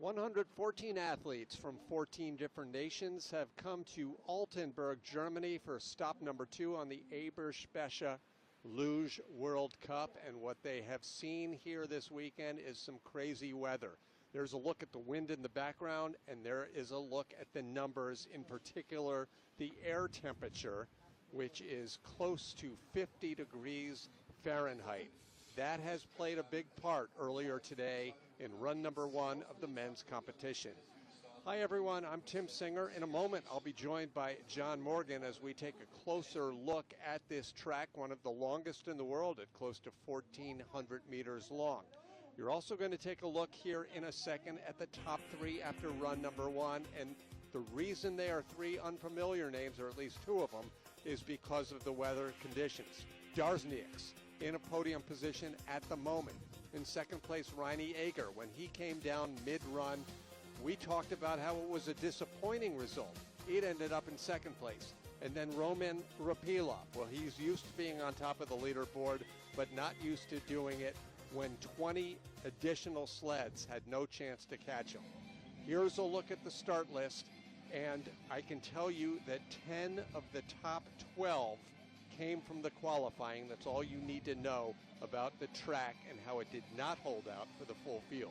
114 athletes from 14 different nations have come to Altenberg, Germany for stop number 2 on the Eberspecher Luge World Cup. And what they have seen here this weekend is some crazy weather. There's a look at the wind in the background, and there is a look at the numbers, in particular the air temperature, which is close to 50 degrees Fahrenheit. That has played a big part earlier today in run number 1 of the men's competition. Hi everyone, I'm Tim Singer. In a moment I'll be joined by John Morgan as we take a closer look at this track, one of the longest in the world at close to 1,400 meters long. You're also going to take a look here in a second at the top 3 after run number 1, and the reason they are 3 unfamiliar names, or at least 2 of them, is because of the weather conditions. Darsnieks in a podium position at the moment. In second place, Reini Ager. When he came down mid-run, we talked about how it was a disappointing result. It ended up in second place. And then Roman Rapilov. Well, he's used to being on top of the leaderboard, but not used to doing it when 20 additional sleds had no chance to catch him. Here's a look at the start list, and I can tell you that 10 of the top 12 came from the qualifying. That's all you need to know about the track and how it did not hold out for the full field.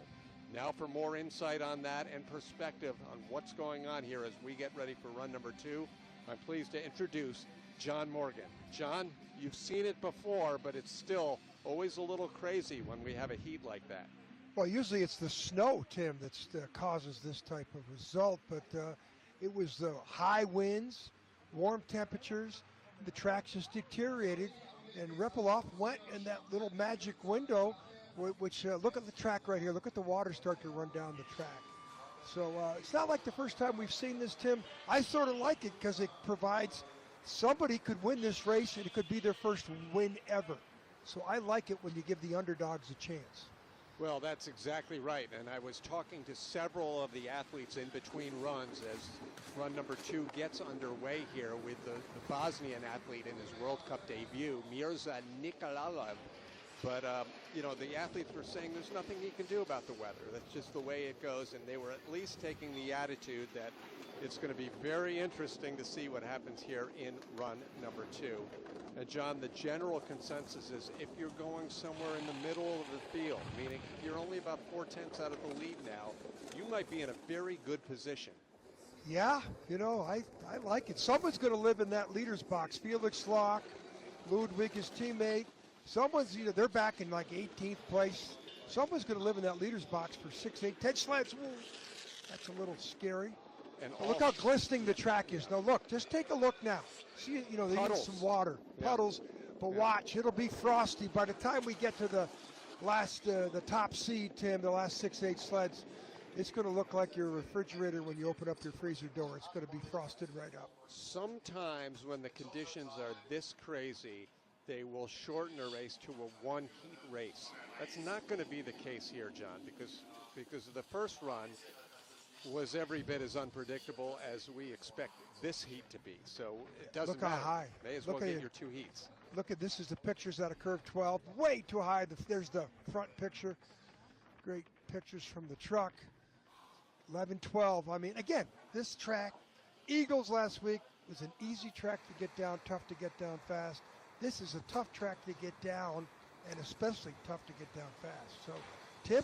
Now for more insight on that and perspective on what's going on here as we get ready for run number 2, I'm pleased to introduce John Morgan. John, you've seen it before, but it's still always a little crazy when we have a heat like that. Well, usually it's the snow, Tim, that causes this type of result, but it was the high winds, warm temperatures. The track just deteriorated, and Rapilov went in that little magic window, which look at the track right here. Look at the water start to run down the track. So it's not like the first time we've seen this, Tim. I sort of like it because it provides somebody could win this race, and it could be their first win ever. So I like it when you give the underdogs a chance. Well, that's exactly right, and I was talking to several of the athletes in between runs as run number 2 gets underway here with the Bosnian athlete in his World Cup debut, Mirza Nikolaev. But, the athletes were saying there's nothing he can do about the weather. That's just the way it goes, and they were at least taking the attitude that it's going to be very interesting to see what happens here in run number 2. And John, the general consensus is if you're going somewhere in the middle of the field, meaning if you're only about 4/10 out of the lead now, you might be in a very good position. Yeah, I like it. Someone's going to live in that leader's box. Felix Locke, Ludwig, his teammate. Someone's, they're back in like 18th place. Someone's going to live in that leader's box for 6, 8, 10 sleds. Ooh, that's a little scary. And look how glistening the track is. Now look, just take a look now. See, they need some water, puddles, but watch, it'll be frosty. By the time we get to the last, the top seed, Tim, the last 6, 8 sleds, it's going to look like your refrigerator when you open up your freezer door. It's going to be frosted right up. Sometimes when the conditions are this crazy, they will shorten a race to a one-heat race. That's not going to be the case here, John, because the first run was every bit as unpredictable as we expect this heat to be. So it doesn't matter. Look how high. May as well get your 2 heats. Look at this is the pictures out of Curve 12. Way too high. There's the front picture. Great pictures from the truck. 11, 12. I mean, again, this track, Eagles last week was an easy track to get down, tough to get down fast. This is a tough track to get down, and especially tough to get down fast. So, Tim,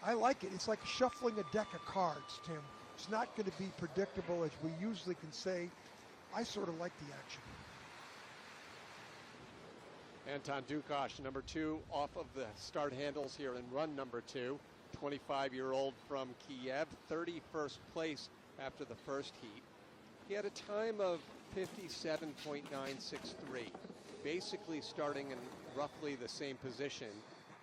I like it. It's like shuffling a deck of cards, Tim. It's not going to be predictable, as we usually can say. I sort of like the action. Anton Dukash, number 2, off of the start handles here in run number 2. 25-year-old from Kiev, 31st place after the first heat. He had a time of 57.963, basically starting in roughly the same position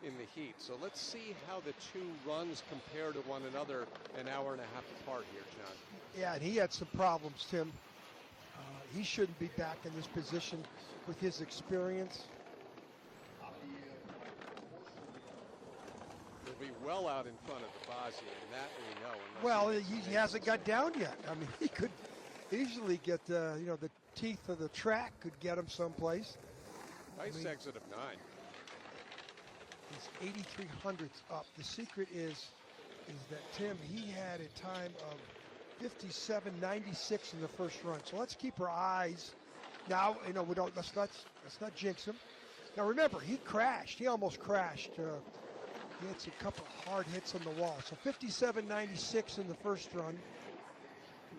in the heat. So let's see how the 2 runs compare to one another an hour and a half apart here, John. Yeah, and he had some problems, Tim. He shouldn't be back in this position with his experience. He'll be well out in front of the Bosnian, that we know. Well, he hasn't got down yet. I mean, he could easily get, the teeth of the track could get him someplace. Nice exit of 9. He's 83 hundredths up. The secret is is that, Tim, he had a time of 57.96 in the first run. So let's keep our eyes. Now, let's not jinx him. Now remember, he crashed. He almost crashed. He had a couple hard hits on the wall. So 57.96 in the first run.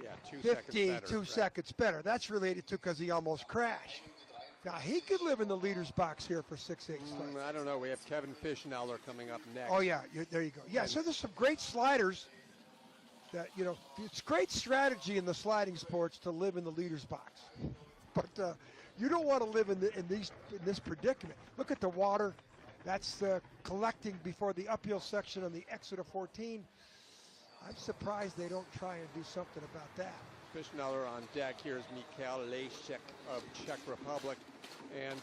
Yeah, 2 seconds better. 52 seconds better. That's related to because he almost crashed. Now, he could live in the leader's box here for 6-8 starts. I don't know. We have Kevin Fischnauer coming up next. Oh, yeah. There you go. Yeah, so there's some great sliders that, it's great strategy in the sliding sports to live in the leader's box. But you don't want to live in this predicament. Look at the water. That's collecting before the uphill section on the exit of 14. I'm surprised they don't try and do something about that. Fischnauer on deck. Here's Mikhail Lešek of Czech Republic. And,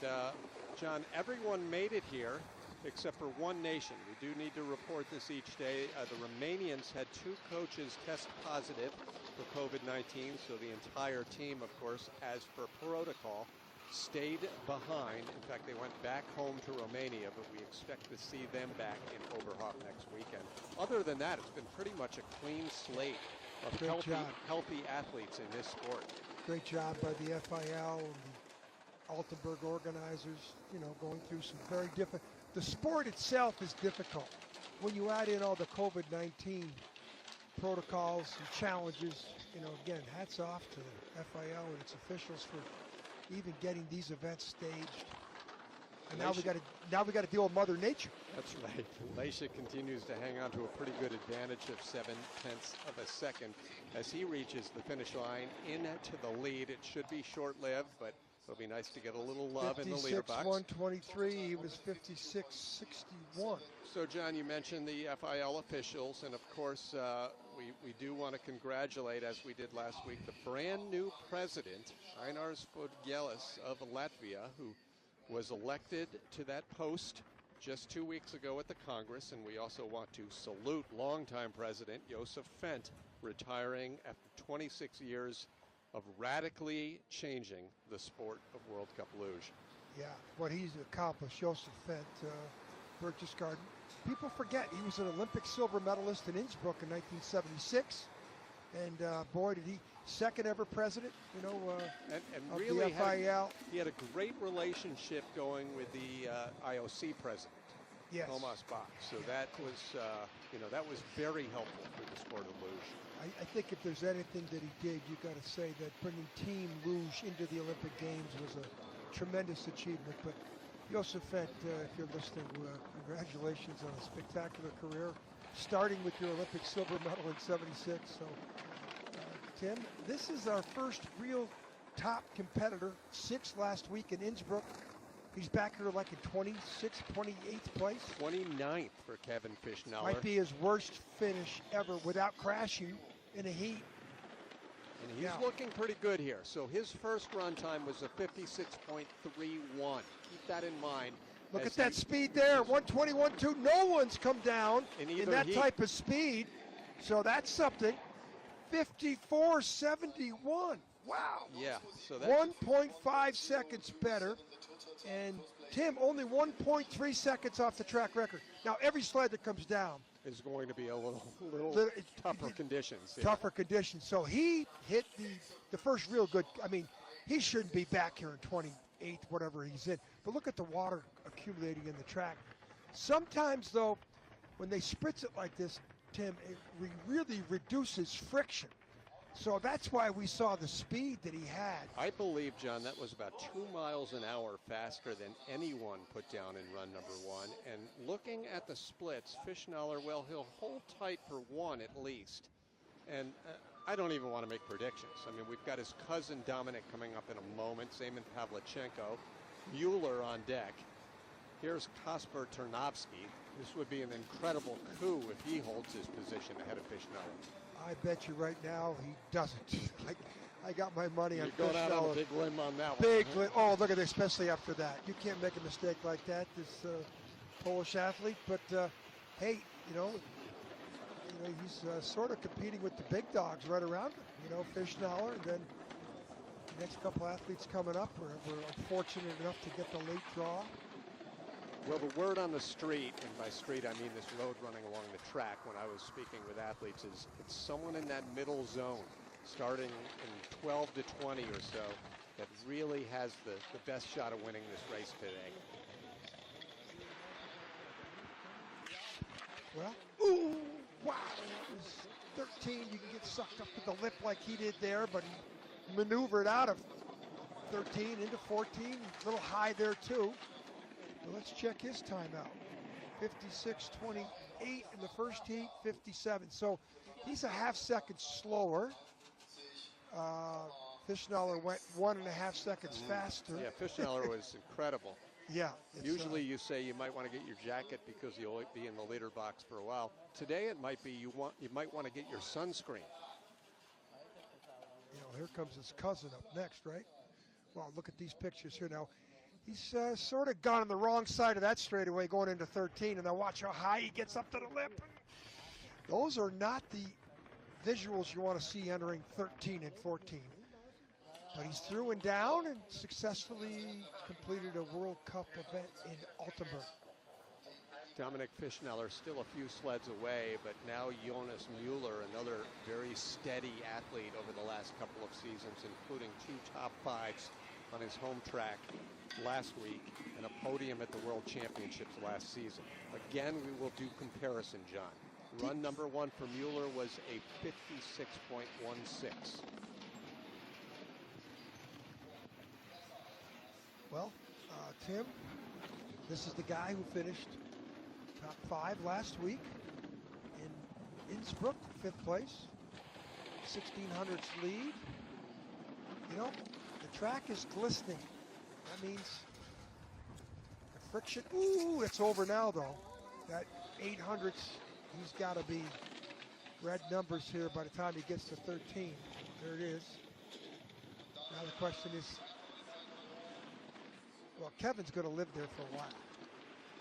John, everyone made it here except for one nation. We do need to report this each day. The Romanians had 2 coaches test positive for COVID-19, so the entire team, of course, as per protocol, stayed behind. In fact, they went back home to Romania, but we expect to see them back in Oberhof next weekend. Other than that, it's been pretty much a clean slate of healthy athletes in this sport. Great job by the FIL and the Altenberg organizers, going through some very different. The sport itself is difficult. When you add in all the COVID-19 protocols and challenges, again, hats off to the FIL and its officials for even getting these events staged. And now we got to deal with Mother Nature. That's right. Lešek continues to hang on to a pretty good advantage of 0.7 of a second as he reaches the finish line into the lead. It should be short-lived, but it'll be nice to get a little love in the leader box. 56-123. He was 56-61. So, John, you mentioned the FIL officials, and of course, we do want to congratulate, as we did last week, the brand new president, Ainars Spodgelis of Latvia, who was elected to that post just 2 weeks ago at the Congress. And we also want to salute longtime president Josef Fent, retiring after 26 years of radically changing the sport of World Cup luge. Yeah, what he's accomplished, Josef Fent, Berchtesgaden. People forget he was an Olympic silver medalist in Innsbruck in 1976. And boy, did he, second ever president, and of really the FIL. He had a great relationship going with the IOC president, yes. Thomas Bach. So that was very helpful for the sport of luge. I think if there's anything that he did, you got to say that bringing Team Luge into the Olympic Games was a tremendous achievement. But Josef Fent, if you're listening, congratulations on a spectacular career, starting with your Olympic silver medal in '76. So, Tim, this is our first real top competitor. 6th last week in Innsbruck. He's back here like in 26th, 28th place. 29th for Kevin Fischnauer. Might be his worst finish ever without crashing in a heat. And he's looking pretty good here. So his first run time was a 56.31. Keep that in mind. Look at that speed there, 121.2. No one's come down in that type of speed. So that's something. 54.71. Wow. Yeah. So that's 1.5 seconds better. And Tim, only 1.3 seconds off the track record. Now, every sled that comes down is going to be a little tougher conditions. Yeah. Tougher conditions. So he hit the first real good. I mean, he shouldn't be back here in 28th, whatever he's in. But look at the water accumulating in the track. Sometimes, though, when they spritz it like this, Tim, it really reduces friction. So that's why we saw the speed that he had. I believe, John, that was about 2 miles an hour faster than anyone put down in run number 1. And looking at the splits, Fischnauer, well, he'll hold tight for 1 at least. And I don't even want to make predictions. I mean, we've got his cousin Dominic coming up in a moment, Zeman Pavlichenko, Mueller on deck. Here's Kasper Ternovsky. This would be an incredible coup if he holds his position ahead of Fischnauer. I bet you right now he doesn't. I got my money on Fischnauer. You're going out on a big limb on that one. Big limb. Oh, look at this, especially after that. You can't make a mistake like that, this Polish athlete. But, hey, he's sort of competing with the big dogs right around him. Fischnauer, and then the next couple athletes coming up. We're unfortunate enough to get the late draw. Well, the word on the street, and by street I mean this road running along the track when I was speaking with athletes, is it's someone in that middle zone, starting in 12 to 20 or so, that really has the best shot of winning this race today. Well, ooh, wow, it was 13. You can get sucked up with the lip like he did there, but he maneuvered out of 13 into 14. A little high there, too. But let's check his time out. 56.28 in the first heat, 57. So he's a half second slower. Fischnaller went 1.5 seconds faster. Yeah, Fischnaller was incredible. Yeah. Usually you say you might want to get your jacket because you'll be in the leader box for a while. Today it might be you might want to get your sunscreen. You know, here comes his cousin up next, right? Well, look at these pictures here now. He's sort of gone on the wrong side of that straightaway going into 13, and now watch how high he gets up to the lip. Those are not the visuals you want to see entering 13 and 14. But he's through and down and successfully completed a World Cup event in Altenberg. Dominic Fischnaller still a few sleds away, but now Jonas Mueller, another very steady athlete over the last couple of seasons, including 2 top 5s on his home track last week and a podium at the World Championships last season. Again, we will do comparison, John. Run number 1 for Mueller was a 56.16. Well, Tim, this is the guy who finished top 5 last week in Innsbruck, 5th place, 1600s lead. You know, the track is glistening. That means the friction. Ooh, it's over now, though. That 800s, he's got to be red numbers here by the time he gets to 13. There it is. Now the question is, well, Kevin's going to live there for a while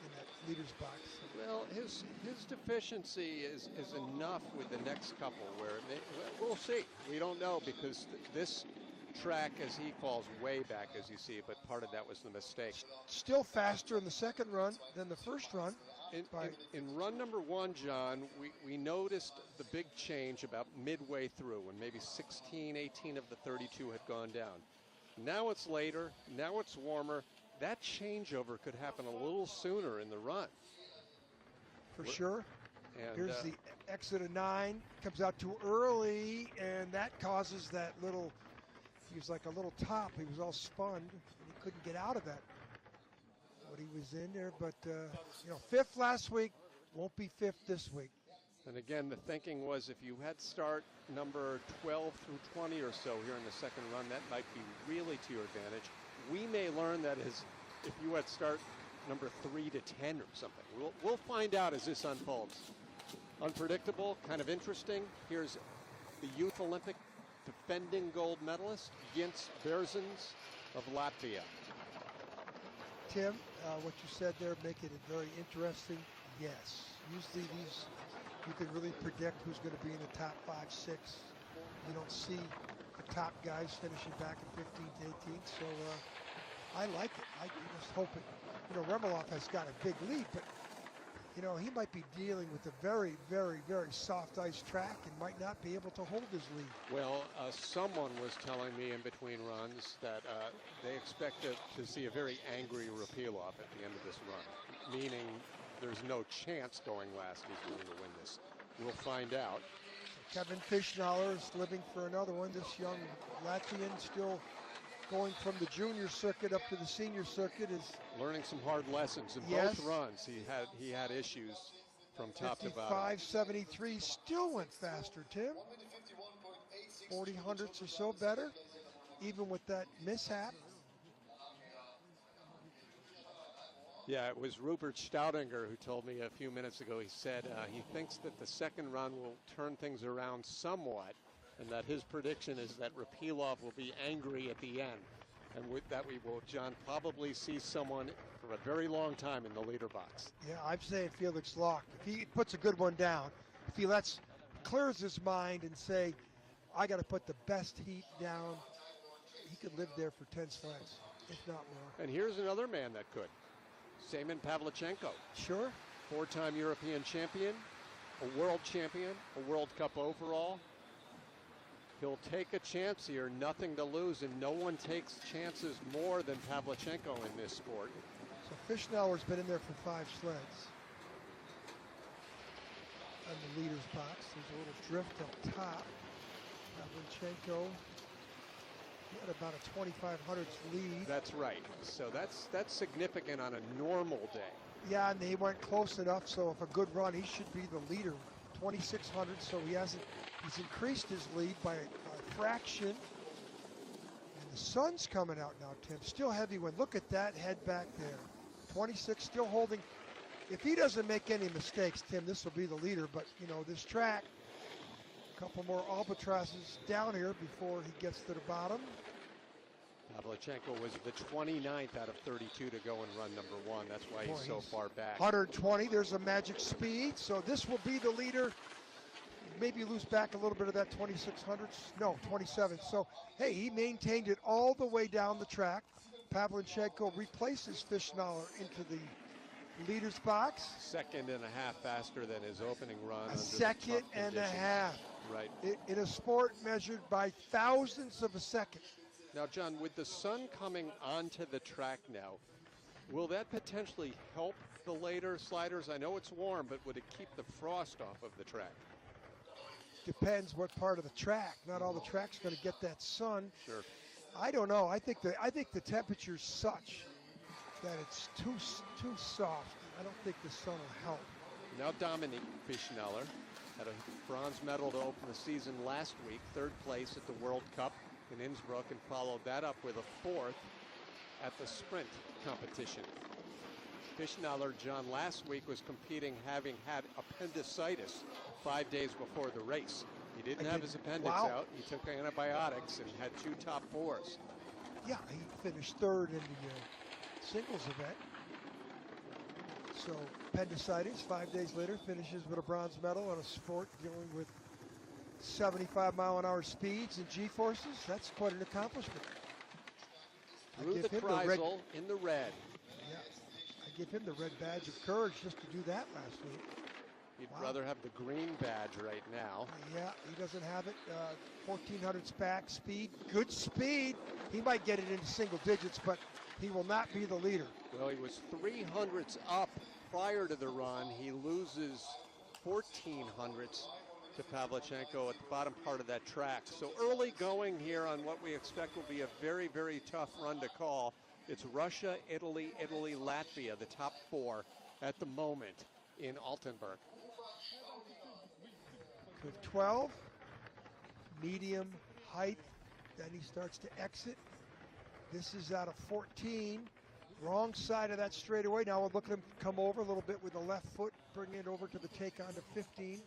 in that leader's box. Well, his deficiency is enough with the next couple where we'll see. We don't know because this track, as he falls way back, as you see, but part of that was the mistake. Still faster in the second run than the first run. In run number 1, John, we noticed the big change about midway through when maybe 16, 18 of the 32 had gone down. Now it's later, now it's warmer. That changeover could happen a little sooner in the run. For sure. And here's the exit of 9, comes out too early, and that causes that little, he was like a little top. He was all spun, and he couldn't get out of that. But he was in there, but, 5th last week, won't be 5th this week. And again, the thinking was if you had start number 12 through 20 or so here in the second run, that might be really to your advantage. We may learn that is if you had start number 3 to 10 or something. We'll find out as this unfolds. Unpredictable, kind of interesting. Here's the Youth Olympic defending gold medalist, Jens Berzens of Latvia. Tim, what you said there, making it very interesting. Yes, usually these, you can really predict who's going to be in the top 5, 6. You don't see the top guys finishing back in 15 to 18, so I like it. I just hope it. Remilov has got a big lead, but he might be dealing with a very, very, very soft ice track and might not be able to hold his lead. Well, someone was telling me in between runs that they expect to see a very angry Rapilov at the end of this run, meaning there's no chance going last he's going to win this. We'll find out. Kevin Fischnaller is living for another one. This young Latvian still going from the junior circuit up to the senior circuit is learning some hard lessons in both runs. He had issues from top to bottom. 55.73 still went faster, Tim. 40 hundredths or so better, even with that mishap. Yeah, it was Rupert Staudinger who told me a few minutes ago. He said he thinks that the second run will turn things around somewhat, and that his prediction is that Rapilov will be angry at the end. And with that, we will, John, probably see someone for a very long time in the leader box. Yeah, I'm saying Felix Locke. If he puts a good one down, if he clears his mind and say, I got to put the best heat down, he could live there for 10 sleds, if not more. And here's another man that could. Semen Pavlichenko, Sure. four-time European champion, a world champion, a World Cup overall. He'll take a chance here, nothing to lose, and no one takes chances more than Pavlichenko in this sport. So Fischneller's been in there for 5 sleds. On the leader's box, there's a little drift up top. Pavlichenko had about a 2500s lead. That's right. So that's significant on a normal day. Yeah, and he went close enough, so if a good run, he should be the leader. 2600, so he's increased his lead by a fraction. And the sun's coming out now, Tim. Still heavy wind. Look at that head back there. 26, still holding. If he doesn't make any mistakes, Tim, this will be the leader. But, you know, this track, a couple more albatrosses down here before he gets to the bottom. Pavlichenko was the 29th out of 32 to go and run number 1. That's why he's so far back. 120, there's a magic speed. So this will be the leader. Maybe lose back a little bit of that 2600s. No, 27. So, hey, he maintained it all the way down the track. Pavlichenko replaces Fischnaller into the leader's box. Second and a half faster than his opening run. A second and a half. Right. In a sport measured by thousandths of a second. Now, John, with the sun coming onto the track now, will that potentially help the later sliders? I know it's warm, but would it keep the frost off of the track? Depends what part of the track. Not all the track's going to get that sun. Sure. I don't know. I think the temperature's such that it's too soft. I don't think the sun will help. Now Dominique Fischnaller had a bronze medal to open the season last week, 3rd place at the World Cup in Innsbruck, and followed that up with a 4th at the sprint competition. Fischnaller, John, last week was competing having had appendicitis 5 days before the race. He didn't have his appendix out. He took antibiotics and had 2 top 4s. Yeah, he finished 3rd in the singles event. So appendicitis, 5 days later, finishes with a bronze medal on a sport dealing with 75-mile-an-hour speeds and G-forces. That's quite an accomplishment. Through the Kreisel in the red. Yeah, I give him the red badge of courage just to do that last week. He'd rather have the green badge right now. Yeah, he doesn't have it. 1400s back speed, good speed. He might get it into single digits, but he will not be the leader. Well, he was 300s up prior to the run. He loses 1400s to Pavlichenko at the bottom part of that track. So early going here on what we expect will be a very, very tough run to call. It's Russia, Italy, Latvia, the top 4 at the moment in Altenberg. With 12, medium height, then he starts to exit. This is out of 14, wrong side of that straightaway. Now we'll look at him come over a little bit with the left foot, bring it over to the take on to 15.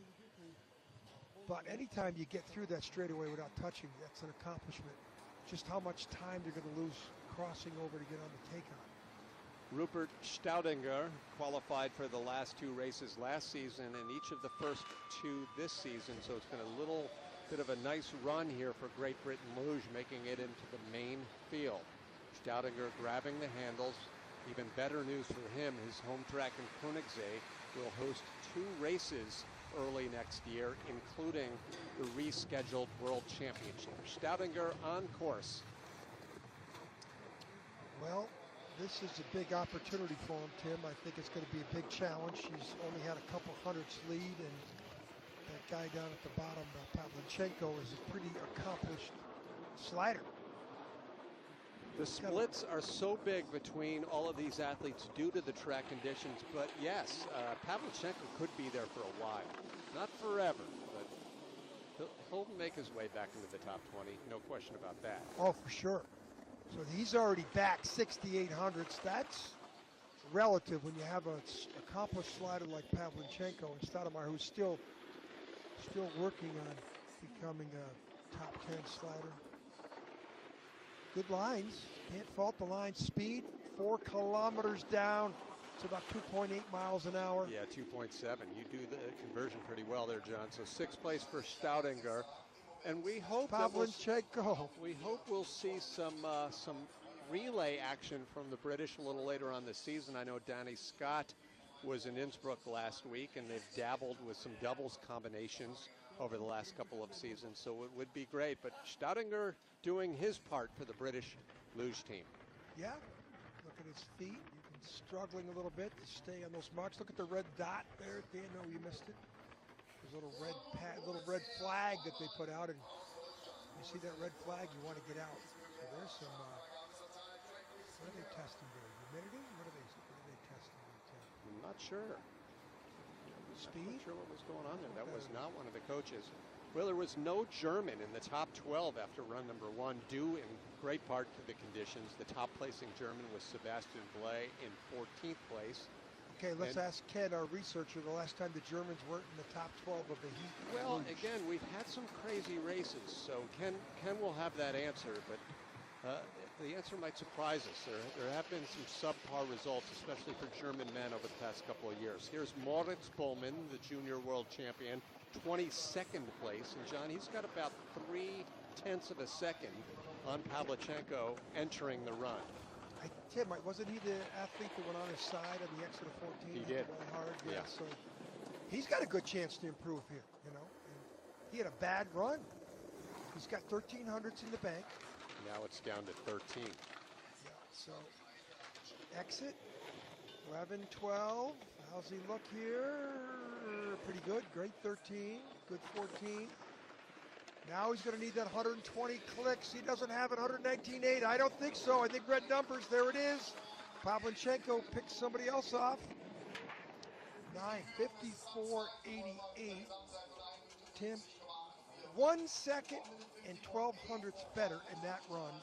But anytime you get through that straightaway without touching, that's an accomplishment. Just how much time you're going to lose crossing over to get on the take on. Rupert Staudinger qualified for the last 2 races last season and each of the first 2 this season, so it's been a little bit of a nice run here for Great Britain Luge, making it into the main field. Staudinger grabbing the handles. Even better news for him, his home track in Koenigsee will host 2 races early next year, including the rescheduled World Championship. Staudinger on course. Well, this is a big opportunity for him, Tim. I think it's going to be a big challenge. He's only had a couple hundredths lead, and that guy down at the bottom, Pavlichenko, is a pretty accomplished slider. The splits are so big between all of these athletes due to the track conditions, but yes, Pavlichenko could be there for a while. Not forever, but he'll make his way back into the top 20, no question about that. Oh, for sure. So he's already back 6,800s. That's relative when you have an accomplished slider like Pavlichenko and Stoudemire, who's still working on becoming a top 10 slider. Good lines. Can't fault the line. Speed, 4 kilometers down. It's about 2.8 miles an hour. Yeah, 2.7. You do the conversion pretty well there, John. So 6th place for Staudinger. And we hope Pavlichenko. we hope we'll see some relay action from the British a little later on this season. I know Danny Scott was in Innsbruck last week, and they've dabbled with some doubles combinations over the last couple of seasons, so it would be great. But Staudinger doing his part for the British luge team. Yeah, look at his feet. Struggling a little bit to stay on those marks. Look at the red dot there at the end. No, you missed it. There's a little red flag that they put out, and you see that red flag, you want to get out. So there's some. What are they testing there? Humidity? What are they testing there? I'm not sure. Speed? I'm not sure what was going on there. That was not one of the coaches. Well, there was no German in the top 12 after run number 1, due in great part to the conditions. The top placing German was Sebastian Bley in 14th place. Okay, let's ask Ken, our researcher, the last time the Germans weren't in the top 12 of the heat. Well, again, we've had some crazy races, so Ken will have that answer, but the answer might surprise us. There have been some subpar results, especially for German men over the past couple of years. Here's Moritz Bullmann, the junior world champion, 22nd place. And John, he's got about 0.3 of a second on Pavlichenko entering the run. Tim, wasn't he the athlete that went on his side on the exit of 14? He did. Hard? Yeah. So he's got a good chance to improve here, you know. And he had a bad run. He's got 1300s in the bank. Now it's down to 13. Yeah, so exit, 11, 12. How's he look here? Pretty good. Great 13. Good 14. Now he's going to need that 120 clicks. He doesn't have it. 119.8. I don't think so. I think red numbers. There it is. Pavlichenko picks somebody else off. 9:54.88. Tim, 1 second and 1200ths better in that run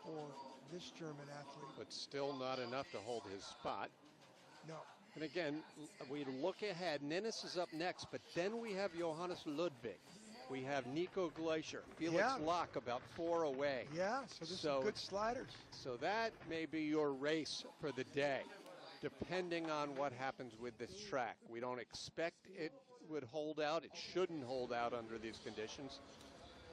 for this German athlete. But still not enough to hold his spot. No. And again, we look ahead. Ninnis is up next, but then we have Johannes Ludwig. We have Nico Glacier, Felix Locke about 4 away. Yeah, so there's some good sliders. So that may be your race for the day, depending on what happens with this track. We don't expect it would hold out. It shouldn't hold out under these conditions.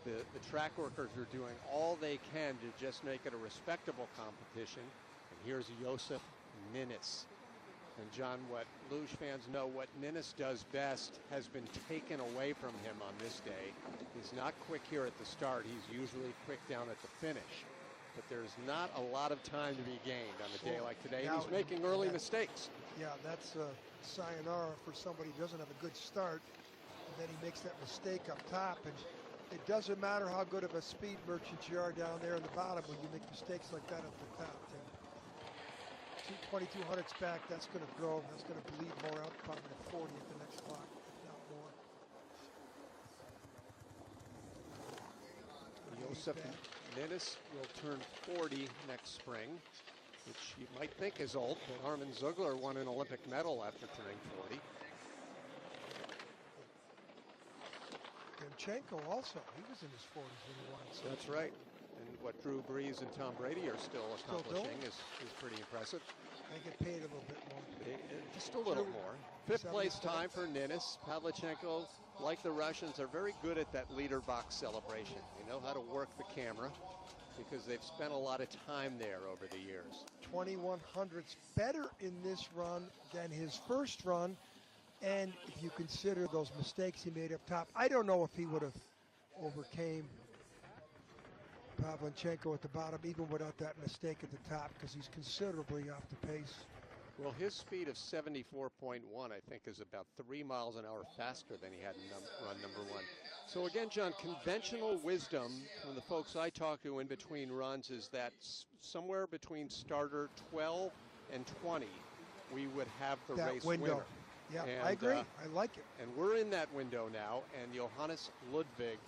The track workers are doing all they can to just make it a respectable competition. And here's Josef Ninnis. And John, what luge fans know, what Ninnis does best has been taken away from him on this day. He's not quick here at the start. He's usually quick down at the finish. But there's not a lot of time to be gained on a day like today, and he's making early mistakes. Yeah, that's sayonara for somebody who doesn't have a good start, and then he makes that mistake up top. And it doesn't matter how good of a speed merchant you are down there in the bottom when you make mistakes like that up the top. 2200s back, that's going to grow. That's going to bleed more out, probably to 40 at the next block, if not more. Josef Ninnis will turn 40 next spring, which you might think is old, but Armin Zugler won an Olympic medal after turning 40. Demchenko also, he was in his 40s when he won. So that's right. And what Drew Brees and Tom Brady are still accomplishing is pretty impressive. They get paid a little bit more. Just a little more. 5th place time for Ninnis. Pavlichenko, like the Russians, are very good at that leader box celebration. They know how to work the camera because they've spent a lot of time there over the years. 2100s better in this run than his first run. And if you consider those mistakes he made up top, I don't know if he would have overcame Pavlichenko at the bottom, even without that mistake at the top, because he's considerably off the pace. Well, his speed of 74.1, I think, is about 3 miles an hour faster than he had in run number 1. So again, John, conventional wisdom from the folks I talk to in between runs is that somewhere between starter 12 and 20, we would have the race winner. Yeah, and, I agree. I like it. And we're in that window now, and Johannes Ludwig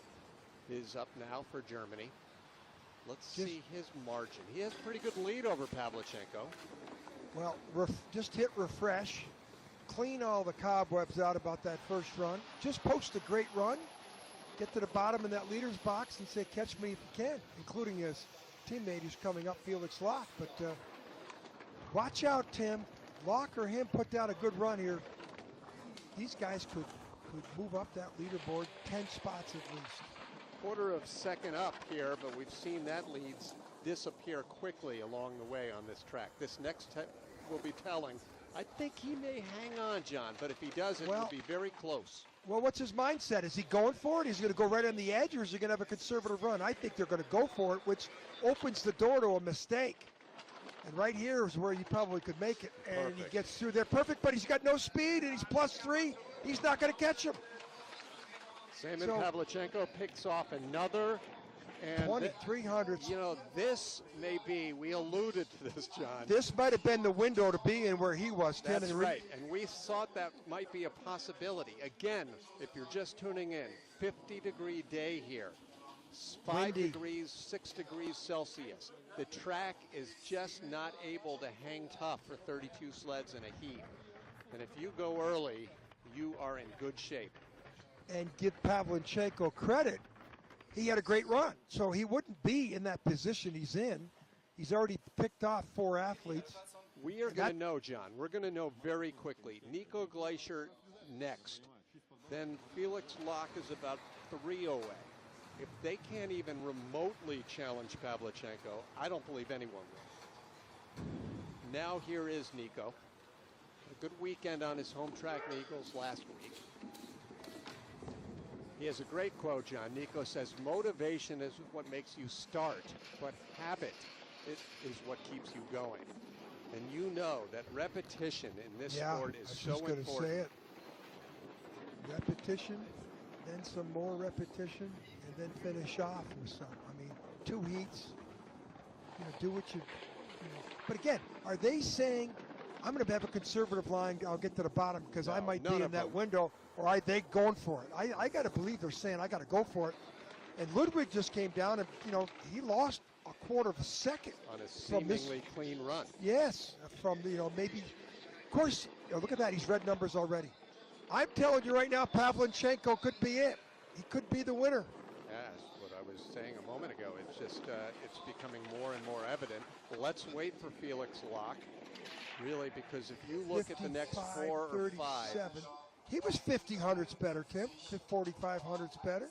is up now for Germany. Let's see his margin. He has a pretty good lead over Pavlichenko. Well, just hit refresh. Clean all the cobwebs out about that first run. Just post a great run. Get to the bottom in that leader's box and say, catch me if you can, including his teammate who's coming up, Felix Locke. But watch out, Tim. Locke or him put down a good run here. These guys could move up that leaderboard 10 spots at least. Quarter of second up here, but we've seen that leads disappear quickly along the way on this track. This next will be telling. I think he may hang on, John, but if he doesn't, it'll be very close. Well, what's his mindset? Is he going for it? He's going to go right on the edge, or is he going to have a conservative run? I think they're going to go for it, which opens the door to a mistake. And right here is where you probably could make it. And he gets through there perfect, but he's got no speed, and he's +3. He's not going to catch him. Seaman Pavlichenko picks off another. And 2,300. You know, this may be, we alluded to this, John. This might have been the window to be in where he was, Tim. That's right, and we thought that might be a possibility. Again, if you're just tuning in, 50-degree day here. 5 degrees, 6 degrees Celsius. The track is just not able to hang tough for 32 sleds in a heat. And if you go early, you are in good shape. And give Pavlichenko credit. He had a great run, so he wouldn't be in that position he's in. He's already picked off 4 athletes. We are going to know, John. We're going to know very quickly. Nico Glacier next. Then Felix Locke is about 3 away. If they can't even remotely challenge Pavlichenko, I don't believe anyone will. Now here is Nico. A good weekend on his home track in Eagles last week. He has a great quote, John. Nico says, motivation is what makes you start, but habit is what keeps you going. And you know that repetition in this sport is so important. I was just going to say it. Repetition, then some more repetition, and then finish off with some. I mean, 2 heats, do what you know. But again, are they saying, I'm going to have a conservative line, I'll get to the bottom because I might be in that window, or are they going for it? I got to believe they're saying, I got to go for it. And Ludwig just came down and, he lost a quarter of a second. On a seemingly clean run. Yes, from, maybe, of course, look at that, he's red numbers already. I'm telling you right now, Pavlichenko could be it. He could be the winner. Yeah, that's what I was saying a moment ago. It's just, it's becoming more and more evident. Let's wait for Felix Locke. Really, because if you look at the next 4 or 5. He was 50 hundredths better, Tim. 45 hundredths better.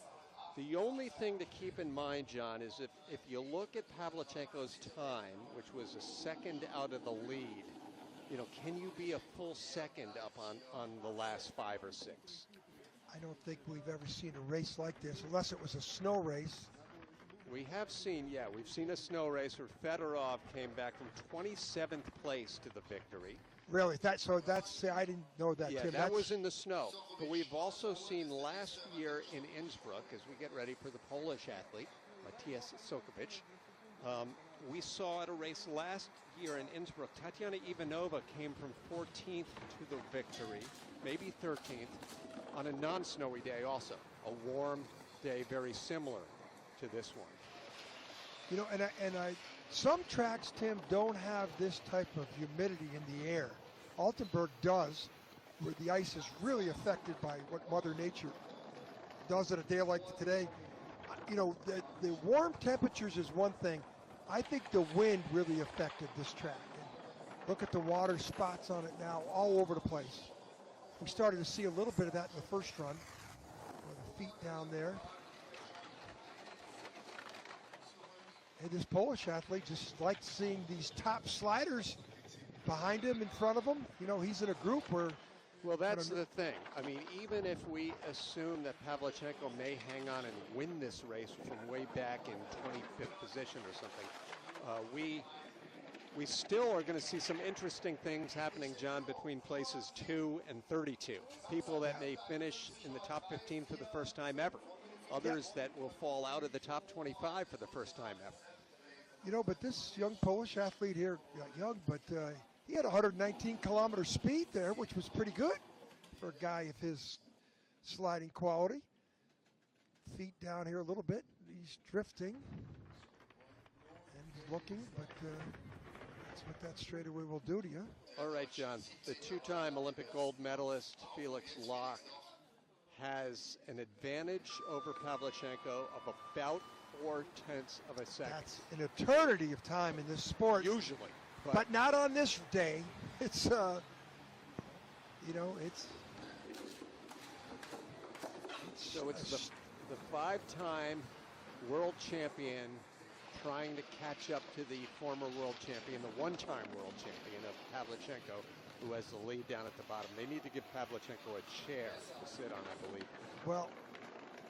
The only thing to keep in mind, John, is if you look at Pavlichenko's time, which was a second out of the lead, can you be a full second up on the last 5 or 6? I don't think we've ever seen a race like this, unless it was a snow race. We have seen, we've seen a snow race where Fedorov came back from 27th place to the victory. Really? I didn't know that, yeah, Tim. That was in the snow. But we've also seen last year in Innsbruck, as we get ready for the Polish athlete, Matthias Sokovic, we saw at a race last year in Innsbruck, Tatiana Ivanova came from 14th to the victory, maybe 13th, on a non-snowy day also. A warm day, very similar to this one. Some tracks, Tim, don't have this type of humidity in the air. Altenberg does, where the ice is really affected by what Mother Nature does at a day like today. The warm temperatures is one thing. I think the wind really affected this track. And look at the water spots on it now, all over the place. We started to see a little bit of that in the first run, with the feet down there. And this Polish athlete just liked seeing these top sliders behind him, in front of him. He's in a group where... Well, that's the thing. I mean, even if we assume that Pavlichenko may hang on and win this race from way back in 25th position or something, we still are going to see some interesting things happening, John, between places 2 and 32. People that may finish in the top 15 for the first time ever. Others that will fall out of the top 25 for the first time ever. But this young Polish athlete here, he had 119-kilometer speed there, which was pretty good for a guy of his sliding quality. Feet down here a little bit. He's drifting. And he's looking, but that's what that straightaway will do to you. All right, John. The 2-time Olympic gold medalist, Felix Locke, has an advantage over Pavlichenko of about 0.4 of a second. That's an eternity of time in this sport. Usually. But not on this day. It's, it's... So it's the 5-time world champion trying to catch up to the former world champion, the one-time world champion of Pavlichenko, who has the lead down at the bottom. They need to give Pavlichenko a chair to sit on, I believe. Well,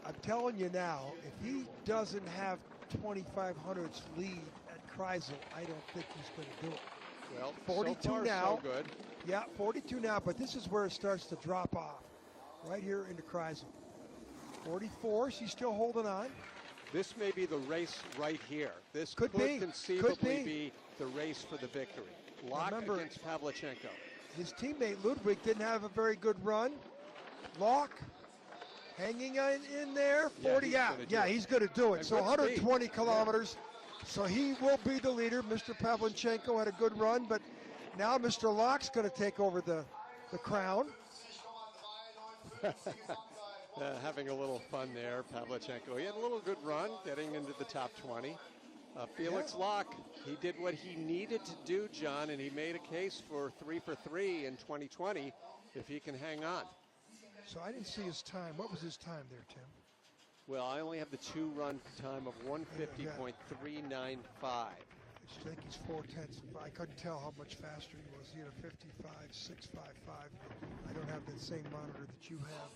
I'm telling you now, if he doesn't have 2,500's lead at Kreisel, I don't think he's going to do it. Well, 42 so far, now. so good. Yeah, 42 now, but this is where it starts to drop off, right here into Kreisel. 44, she's still holding on. This may be the race right here. This could conceivably be the race for the victory. Locke against Pavlichenko. His teammate Ludwig didn't have a very good run. Locke hanging in there. 40, he's going to do it. So 120 kilometers. So he will be the leader. Mr. Pavlichenko had a good run, but now Mr. Locke's going to take over the crown. Having a little fun there, Pavlichenko. He had a little good run, getting into the top 20. Felix Locke, he did what he needed to do, John, and he made a case for 3 for 3 in 2020 if he can hang on. So I didn't see his time. What was his time there, Tim? Well, I only have the 2-run time of 150.395. I think he's 4/10. I couldn't tell how much faster he was. He had a 55.655. I don't have that same monitor that you have.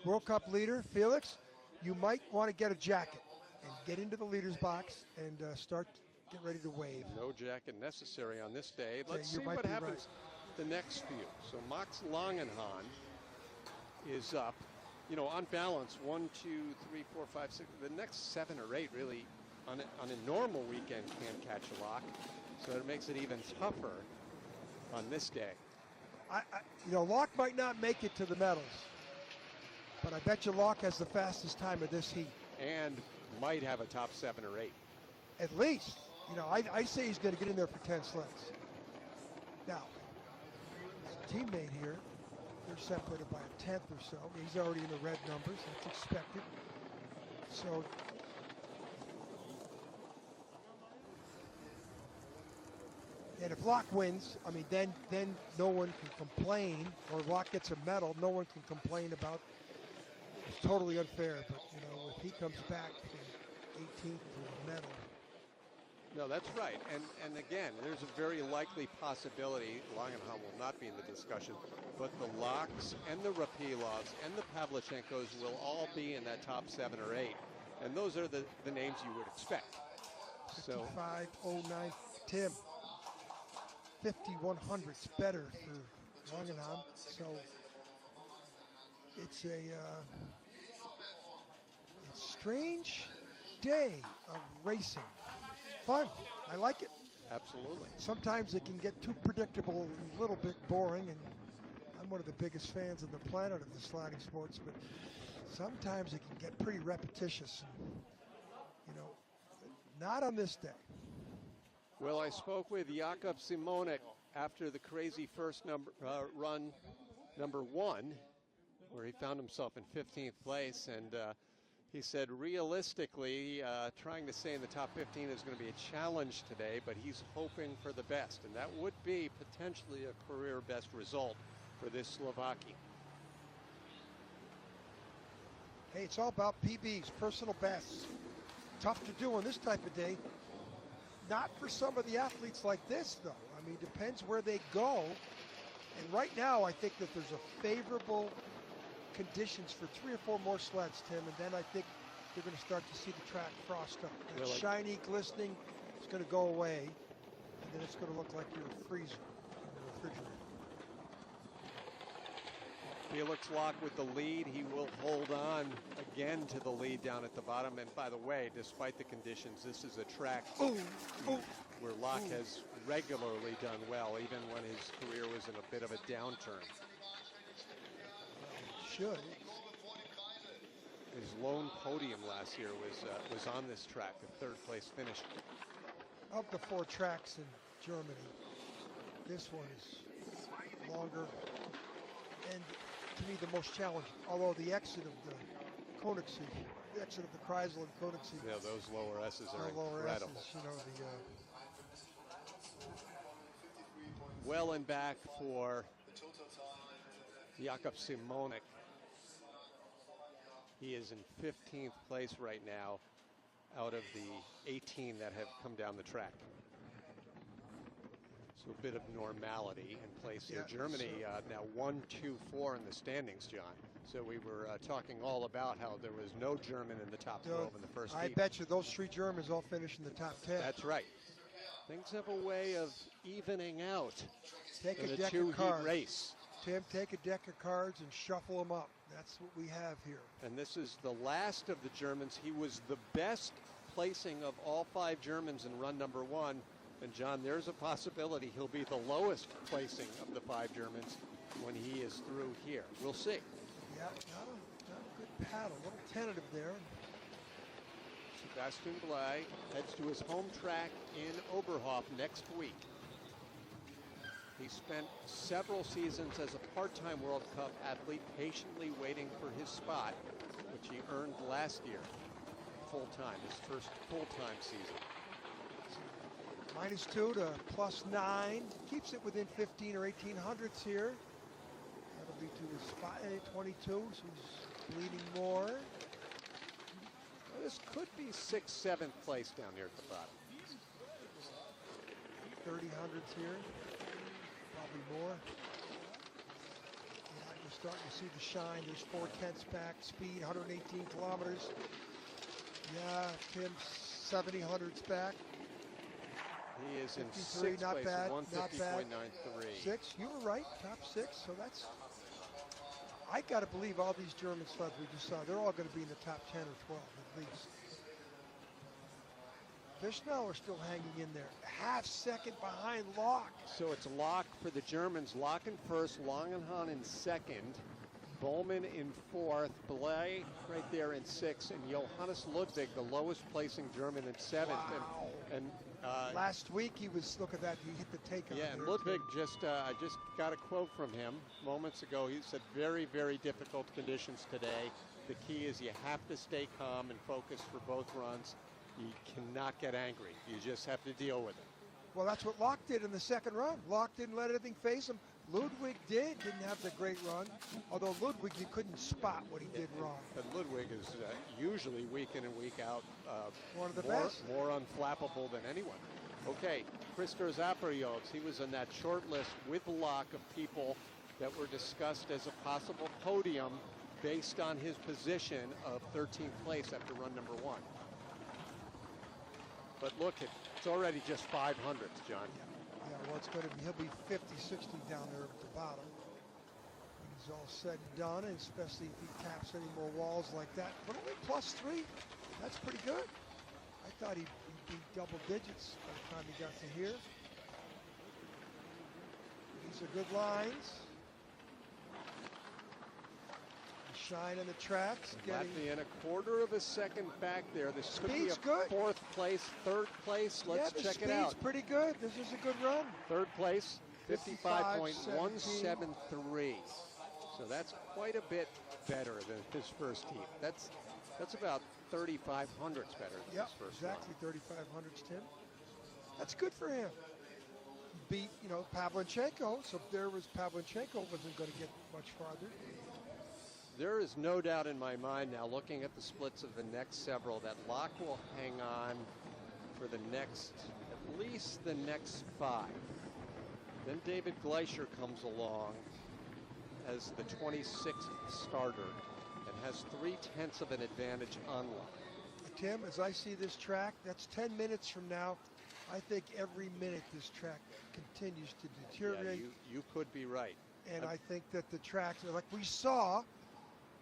World Cup leader, Felix, you might want to get a jacket and get into the leader's box and get ready to wave. No jacket necessary on this day. Let's see what happens the next few. So Max Langenhahn is up. You know, on balance, 1, 2, 3, 4, 5, 6. The next 7 or 8 really on a normal weekend can catch a lock. So it makes it even tougher on this day. Locke might not make it to the medals, but I bet you Locke has the fastest time of this heat. And might have a top 7 or 8. At least. I say he's going to get in there for 10 sleds. Now, his teammate here, they're separated by a 10th or so. He's already in the red numbers. That's expected. So, and if Locke wins, I mean, then no one can complain, or if Locke gets a medal, no one can complain about. It's totally unfair, but if he comes back from 18th to a medal. No, that's right. And again, there's a very likely possibility Langenhahn will not be in the discussion, but the Locks and the Rapilovs and the Pavlichenkos will all be in that top 7 or 8. And those are the names you would expect. 55.09, Tim. 5,100's better for Langenhahn. So it's a strange day of racing. Fun. I like it. Absolutely. Sometimes it can get too predictable, a little bit boring, and I'm one of the biggest fans on the planet of the sliding sports, but sometimes it can get pretty repetitious. And, not on this day. Well, I spoke with Jakob Simonek after the crazy first run, number 1, where he found himself in 15th place, and he said realistically, trying to stay in the top 15 is going to be a challenge today, but he's hoping for the best, and that would be potentially a career best result for this Slovakian. Hey, it's all about PBs, personal bests. Tough to do on this type of day. Not for some of the athletes like this, though. I mean, depends where they go. And right now, I think that there's a favorable conditions for 3 or 4 more sleds, Tim, and then I think you're going to start to see the track frost up. That shiny, glistening is going to go away, and then it's going to look like your freezer in the refrigerator. Felix Locke with the lead. He will hold on again to the lead down at the bottom. And by the way, despite the conditions, this is a track where Locke has regularly done well, even when his career was in a bit of a downturn. Should. His lone podium last year was on this track, a 3rd place finish. Of the 4 tracks in Germany, this one is longer and to me the most challenging. Although the exit of the Königssee, the exit of the Kreisel and Königssee. Yeah, those lower S's are incredible. S's, well and back for Jakob Simonek. He is in 15th place right now. out of the 18 that have come down the track. So a bit of normality in place here. Germany now 1-2-4 in the standings, John. So we were talking all about how there was no German in the top 12 in the first heat. I bet you those 3 Germans all finish in the top 10. That's right. Things have a way of evening out Take in a a deck of two-heat cards. race. Tim, take a deck of cards and shuffle them up. That's what we have here. And this is the last of the Germans. He was the best placing of all 5 Germans in run number 1. And John, there's a possibility he'll be the lowest placing of the 5 Germans when he is through here. We'll see. Yeah, not a good paddle. A little tentative there. Sebastian Blay heads to his home track in Oberhof next week. He spent several seasons as a part-time World Cup athlete, patiently waiting for his spot, which he earned last year, full-time, his first full-time season. -2 to +9. Keeps it within 15 or 18 hundredths here. That'll be to his 522, so he's bleeding more. Well, this could be 6th, 7th place down here at the bottom. 30 hundredths here. Probably more. Yeah, you're starting to see the shine. There's 4/10 back. Speed, 118 kilometers. Yeah, Tim, 70 hundredths back. He is in 53, 6th not place bad, at not bad. 150.93. 6, you were right, top 6. So that's, I got to believe all these German sleds we just saw, they're all going to be in the top 10 or 12 at least. Fishnell are still hanging in there, half second behind Locke. So it's Locke for the Germans. Locke in first, Langenhahn in second, Bowman in 4th, Blay right there in 6th, and Johannes Ludwig, the lowest placing German, in 7th. Wow. And last week he was, look at that, he hit the takeoff. yeah, and Ludwig I just got a quote from him moments ago. He said, very, very difficult conditions today. The key is you have to stay calm and focused for both runs. You cannot get angry. You just have to deal with it. Well, that's what Locke did in the second run. Locke didn't let anything face him. Ludwig didn't have the great run. Although Ludwig, you couldn't spot what he did wrong. And Ludwig is usually week in and week out one of the best. More unflappable than anyone. Okay, Christopher Zaprios, he was on that short list with Locke of people that were discussed as a possible podium based on his position of 13th place after run number 1. But look, it's already just 500s, John. Yeah, well, it's going to be, he'll be 50, 60 down there at the bottom. When he's all said and done, and especially if he taps any more walls like that. But only +3, that's pretty good. I thought he'd be double digits by the time he got to here. These are good lines. Shine in the tracks. Latvia in a quarter of a second back there. This could be a good. 4th place, 3rd place. Let's check it out. Speed's pretty good. This is a good run. 3rd place, 55.173. So that's quite a bit better than his first heat. That's about 3,500s better than his first exactly run. 3,500s, Tim. That's good for him. Beat, Pavlichenko. So there was Pavlichenko wasn't going to get much farther. There is no doubt in my mind now, looking at the splits of the next several, that Locke will hang on for at least the next 5. Then David Gleicher comes along as the 26th starter and has 0.3 of an advantage on Locke. Tim, as I see this track, that's 10 minutes from now. I think every minute this track continues to deteriorate. Yeah, you could be right. And I think that the tracks, like we saw,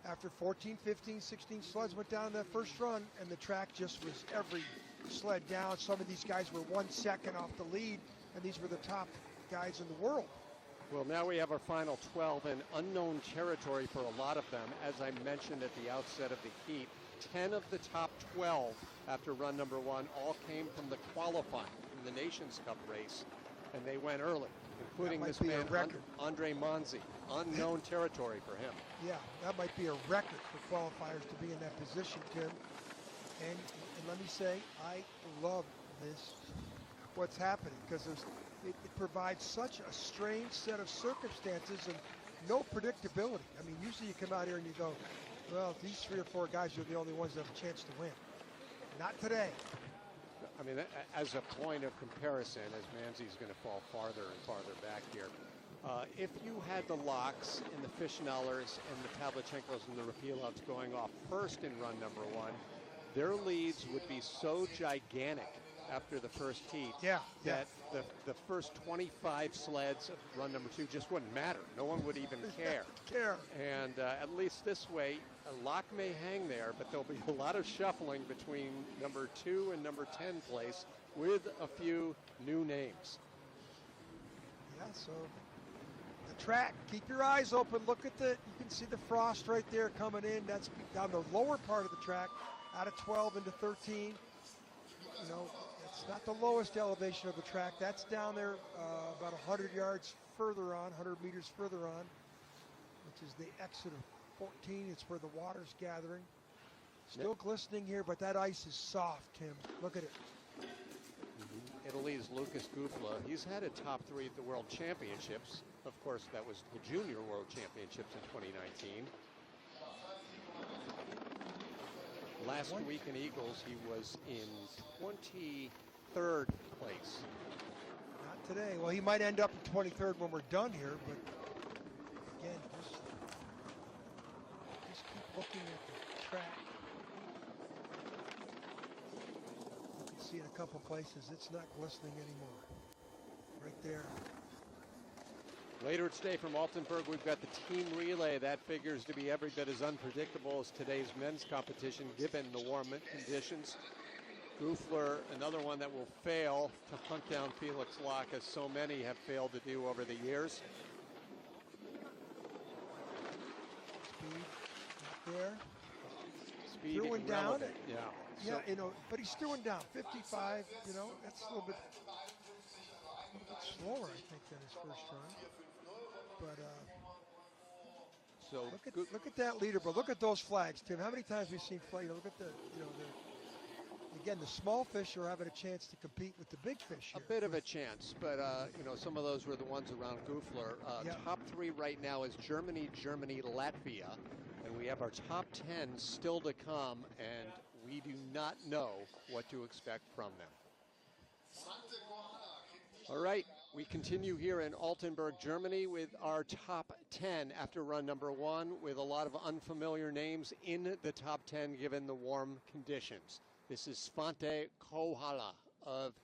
after 14, 15, 16 sleds went down in that first run, and the track just was every sled down. Some of these guys were 1 second off the lead, and these were the top guys in the world. Well, now we have our final 12 in unknown territory for a lot of them. As I mentioned at the outset of the heat, 10 of the top 12 after run number 1 all came from the qualifying, from the Nations Cup race, and they went early, including this man, Andre Monzi. Unknown territory for him. Yeah, that might be a record for qualifiers to be in that position, Tim. And let me say, I love this, what's happening, because it provides such a strange set of circumstances and no predictability. I mean, usually you come out here and you go, well, these 3 or 4 guys are the only ones that have a chance to win. Not today. I mean, as a point of comparison, as Manzi's going to fall farther and farther back here, if you had the Locks and the Fischnellers and the Pavlichenkos and the Rapilovs going off first in run number 1, their leads would be so gigantic after the first heat that the first 25 sleds of run number 2 just wouldn't matter. No one would even care. And at least this way, a lock may hang there, but there'll be a lot of shuffling between number 2 and number 10 place with a few new names. Yeah, so the track, keep your eyes open. Look at you can see the frost right there coming in. That's down the lower part of the track, out of 12 into 13. You know, it's not the lowest elevation of the track. That's down there about 100 yards further on, 100 meters further on, which is the exit of 14. It's where the water's gathering. Still glistening here, but that ice is soft, Tim. Look at it. Italy's Lucas Gufla, he's had a top 3 at the World Championships. Of course, that was the Junior World Championships in 2019. Last week in Eagles, he was in 23rd place. Not today. Well, he might end up in 23rd when we're done here, but again, just keep looking at the track. You can see in a couple places it's not glistening anymore. Right there. Later today from Altenberg, we've got the team relay. That figures to be every bit as unpredictable as today's men's competition, given the warm conditions. Gufler, another one that will fail to hunt down Felix Locke, as so many have failed to do over the years. Speed, not there. Speed throwing down. Yeah. Yeah, you know, but he's throwing down 55. You know, that's a little bit slower, I think, than his first run. But so look at that leaderboard. Look at those flags, Tim. How many times we've seen flags? Look at again, the small fish are having a chance to compete with the big fish here. A bit of a chance, but some of those were the ones around Gufler. Top 3 right now is Germany, Latvia, and we have our top 10 still to come, and we do not know what to expect from them. All right, we continue here in Altenberg, Germany with our top 10 after run number 1, with a lot of unfamiliar names in the top 10 given the warm conditions. This is Svante Kohala of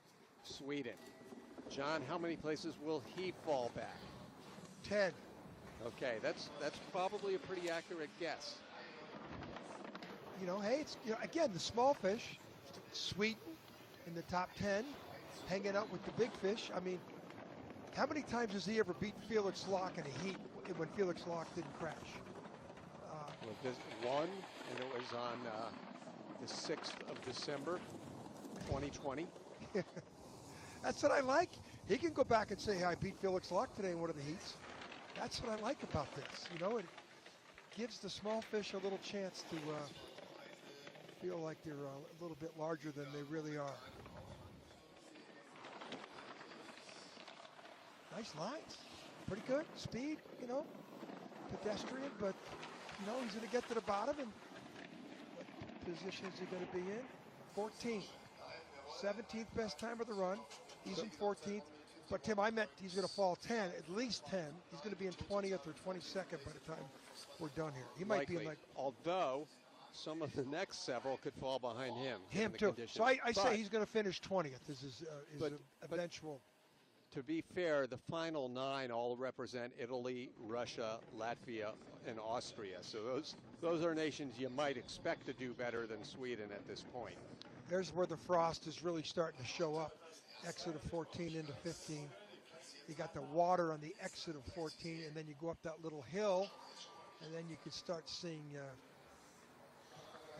Sweden. John, how many places will he fall back? 10. Okay, that's probably a pretty accurate guess. You know, hey, it's again the small fish, Sweden in the top 10. Hanging out with the big fish. I mean, how many times has he ever beat Felix Locke in a heat when Felix Locke didn't crash? Well, this one, and it was on the 6th of December, 2020. That's what I like. He can go back and say, hey, I beat Felix Locke today in one of the heats. That's what I like about this. You know, it gives the small fish a little chance to feel like they're a little bit larger than they really are. Nice lines, pretty good speed, you know, pedestrian, but you know he's going to get to the bottom. And what position is he going to be in? 14th, 17th best time of the run. He's in 14th, but Tim, I meant he's going to fall 10, at least 10. He's going to be in 20th or 22nd by the time we're done here. He might be in like. Although some of the next several could fall behind him. Him too. So I say he's going to finish 20th. Is his eventual. To be fair, the final 9 all represent Italy, Russia, Latvia, and Austria. So those are nations you might expect to do better than Sweden at this point. There's where the frost is really starting to show up. Exit of 14 into 15. You got the water on the exit of 14, and then you go up that little hill, and then you can start seeing,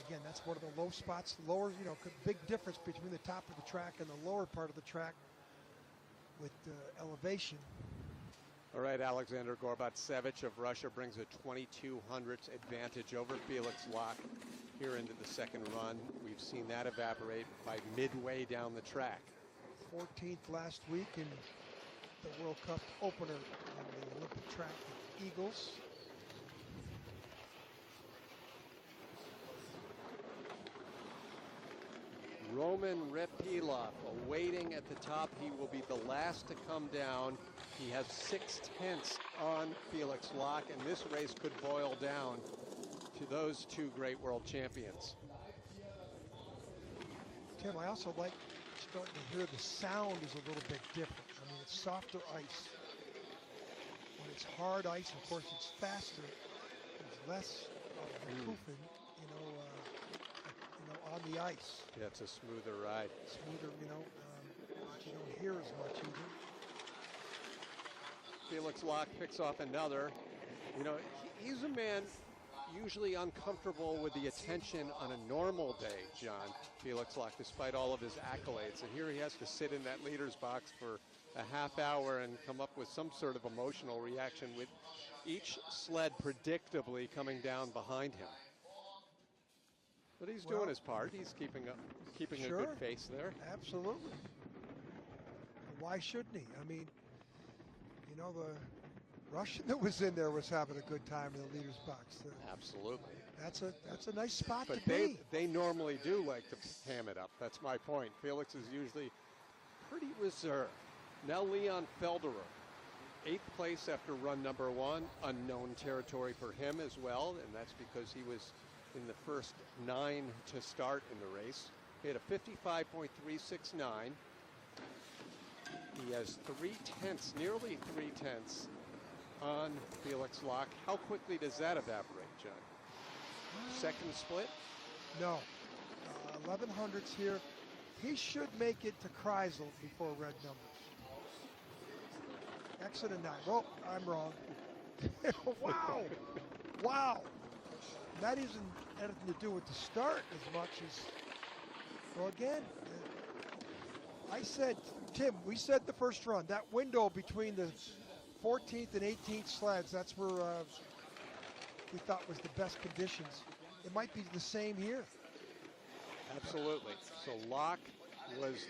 again, that's one of the low spots. Lower, you know, big difference between the top of the track and the lower part of the track with elevation. All right, Alexander Gorbatsevich of Russia brings a 2200ths advantage over Felix Locke here into the second run. We've seen that evaporate by midway down the track. 14th last week in the World Cup opener on the Olympic track with Eagles. Roman Repilov awaiting at the top. He will be the last to come down. He has 6/10 on Felix Locke, and this race could boil down to those two great world champions. Tim, I also like starting to hear the sound is a little bit different. I mean, it's softer ice. When it's hard ice, of course, it's faster. There's less of the hoofing, on the ice. Yeah, it's a smoother ride. Smoother, but you don't hear as much either. Felix Locke picks off another. He's a man usually uncomfortable with the attention on a normal day, John. Felix Locke, despite all of his accolades. And here he has to sit in that leader's box for a half hour and come up with some sort of emotional reaction with each sled predictably coming down behind him. But he's doing his part. He's keeping a good face there. Absolutely. Why shouldn't he? I mean, the Russian that was in there was having a good time in the leader's box. Absolutely. That's a nice spot but to be. They normally do like to ham it up. That's my point. Felix is usually pretty reserved. Now Leon Felderer, 8th place after run number 1. Unknown territory for him as well, and that's because he was in the first 9 to start in the race. He had a 55.369. He has 3/10, nearly 3/10 on Felix Locke. How quickly does that evaporate, John? Second split? No. 1100s here. He should make it to Kreisel before red numbers. Exit of 9. Oh, I'm wrong. Wow. Wow. That isn't anything to do with the start as much as, well, again, I said, Tim, we said the first run, that window between the 14th and 18th sleds, that's where we thought was the best conditions. It might be the same here. Absolutely. So Locke was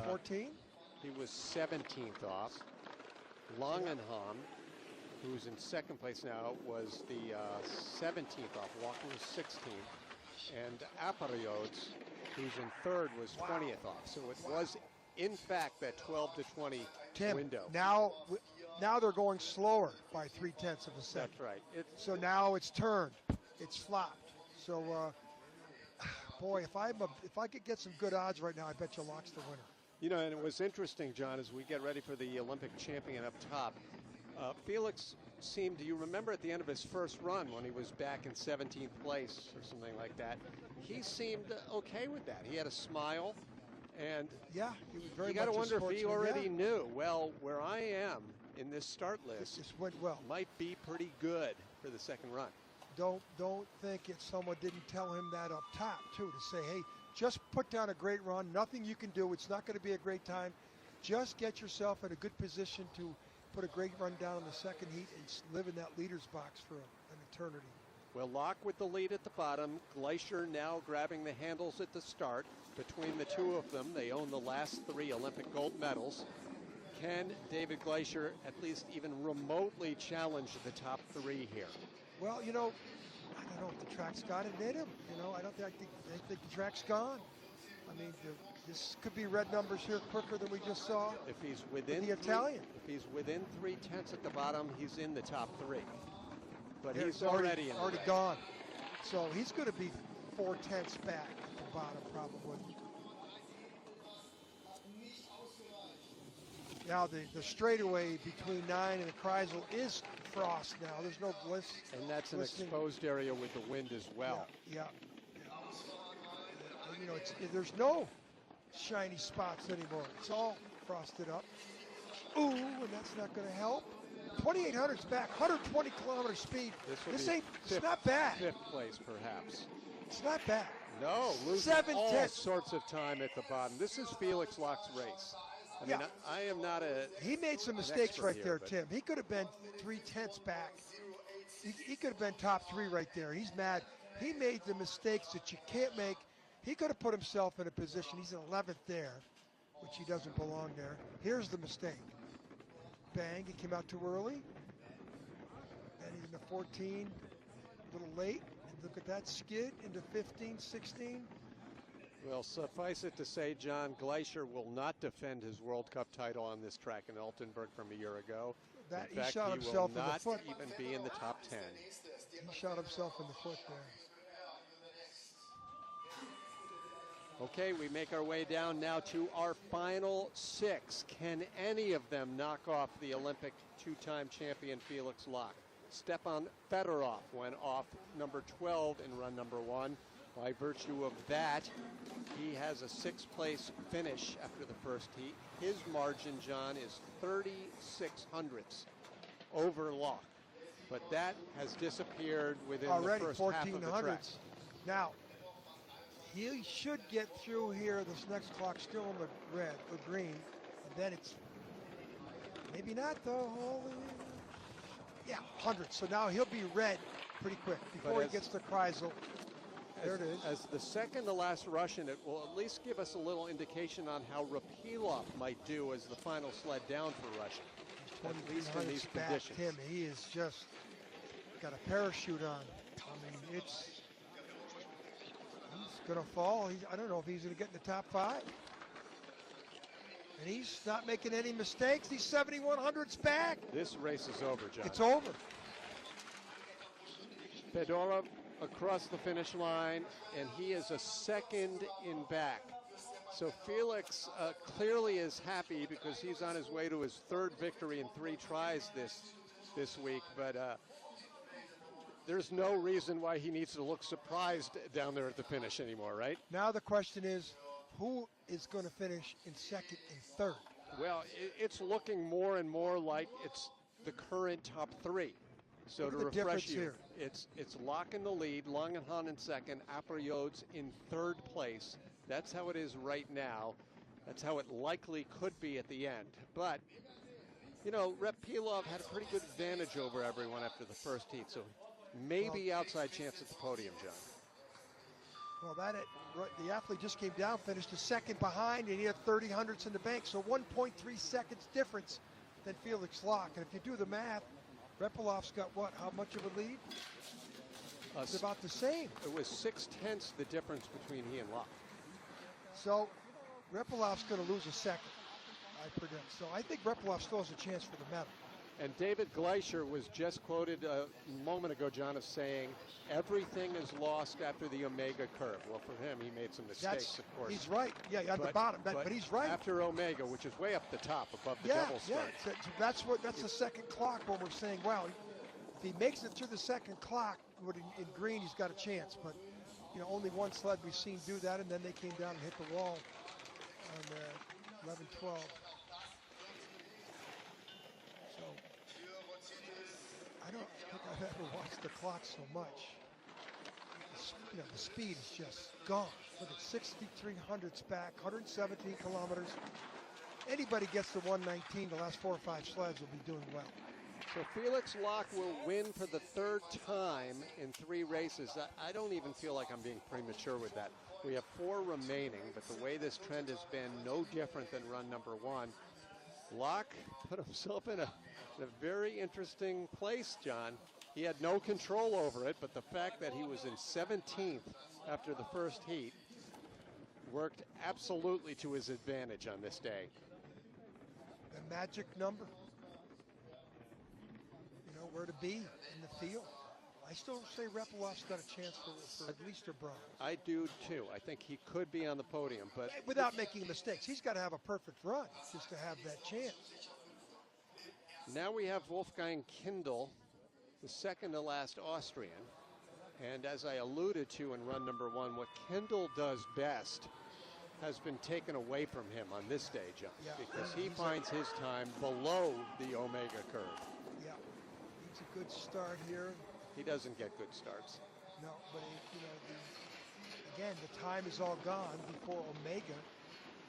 14? He was 17th off. Langenham, who's in second place now, was the 17th off. Locke was 16th. And Apariodes, who's in third, was 20th off. So it was, in fact, that 12 to 20 Tim, window. Now they're going slower by 0.3 of a second. That's right. So now it's turned. It's flopped. So, boy, if I could get some good odds right now, I bet you Locke's the winner. And it was interesting, John, as we get ready for the Olympic champion up top. Felix seemed, do you remember at the end of his first run when he was back in 17th place or something like that? He seemed okay with that. He had a smile, and yeah, he was very. You got to wonder if he already knew. Well, where I am in this start list, this went well. Might be pretty good for the second run. Don't think someone didn't tell him that up top too, to say, hey, just put down a great run. Nothing you can do. It's not going to be a great time. Just get yourself in a good position to put a great run down in the second heat and live in that leader's box for an eternity. Well, Locke with the lead at the bottom. Gleicher now grabbing the handles at the start. Between the two of them, they own the last 3 Olympic gold medals. Can David Gleicher at least even remotely challenge the top 3 here? Well, I don't know if the track's got it in him. I think the track's gone. I mean, this could be red numbers here quicker than we just saw. If he's within the Italian, if he's within 3/10 at the bottom, he's in the top 3. But he's already in gone. So he's going to be 4/10 back at the bottom probably. Now the straightaway between 9 and the Kreisel is frost now. There's no bliss. And that's an exposed area with the wind as well. Yeah. There's no shiny spots anymore. It's all frosted up. Ooh, and that's not going to help. 2,800's back, 120 kilometer speed. It's not bad. 5th place, perhaps. It's not bad. No, losing 7/10. all sorts of time at the bottom. This is Felix Locke's race. I mean, I am not He made some mistakes right there, Tim. He could have been 3/10 back. He could have been top 3 right there. He's mad. He made the mistakes that you can't make. He could have put himself in a position. He's in 11th there, which he doesn't belong there. Here's the mistake. Bang, he came out too early. And he's in the 14, a little late. And look at that skid into 15, 16. Well, suffice it to say, John Gleicher will not defend his World Cup title on this track in Altenberg from a year ago. That in fact, he shot he himself will in the not foot. even be in the top 10. He shot himself in the foot there. Okay, we make our way down now to our final 6. Can any of them knock off the Olympic 2-time champion Felix Lach? Stepan Fedorov went off number 12 in run number 1. By virtue of that, he has a 6th place finish after the first heat. His margin, John, is 36 hundredths over Lach. But that has disappeared within already the first half of the track. Now, he should get through here. This next clock still in the red or green, and then it's maybe not though. Yeah, 100. So now he'll be red pretty quick before he gets to Kreisel. There it is. As the second to last Russian, it will at least give us a little indication on how Rapilov might do as the final sled down for Russia. At least in these conditions. Tim, he is just got a parachute on. I mean, he's going to fall. I don't know if he's going to get in the top 5. And he's not making any mistakes. He's 7,100s back. This race is over, John. It's over. Fedorov across the finish line, and he is a second in back. So Felix clearly is happy because he's on his way to his 3rd victory in 3 tries this week. But there's no reason why he needs to look surprised down there at the finish anymore, right? Now the question is, who is going to finish in 2nd and 3rd? Well, it's looking more and more like it's the current top 3. So to refresh you, it's Lach in the lead, Langenhahn in 2nd, Apriodes in 3rd place. That's how it is right now. That's how it likely could be at the end. But, you know, Rapilov had a pretty good advantage over everyone after the first heat. So maybe outside chance at the podium, John. Well, the athlete just came down, finished a 2nd behind, and he had 30 hundredths in the bank. So 1.3 seconds difference than Felix Lach. And if you do the math, Rapilov's got what? How much of a lead? It's about the same. It was 0.6 the difference between he and Lach. So Rapilov's going to lose a 2nd, I predict. So I think Rapilov still has a chance for the medal. And David Gleicher was just quoted a moment ago, John, as saying everything is lost after the Omega curve. Well, for him, he made some mistakes, of course. He's right. Yeah, at the bottom, but he's right. After Omega, which is way up the top, above the double start. Yeah, that's the 2nd clock when we're saying, wow, if he makes it through the 2nd clock, in green, he's got a chance. But, you know, only one sled we've seen do that, and then they came down and hit the wall on 11-12. So I don't think I've ever watched the clock so much. The speed is just gone. Look at 6,300s back, 117 kilometers. Anybody gets to 119, the last 4 or 5 sleds will be doing well. So Felix Lach will win for the 3rd time in 3 races. I don't even feel like I'm being premature with that. We have 4 remaining, but the way this trend has been, no different than run number 1. Lach put himself in a very interesting place, John. He had no control over it, but the fact that he was in 17th after the first heat worked absolutely to his advantage on this day. The magic number. You know, where to be in the field. I still say Rapilov's got a chance for at least a bronze. I do too. I think he could be on the podium, but without making mistakes. He's got to have a perfect run just to have that chance. Now we have Wolfgang Kindl, the 2nd to last Austrian. And as I alluded to in run number 1, what Kindl does best has been taken away from him on this day, John, because he finds his time below the Omega curve. Yeah, it's a good start here. He doesn't get good starts. No, but again, the time is all gone before Omega.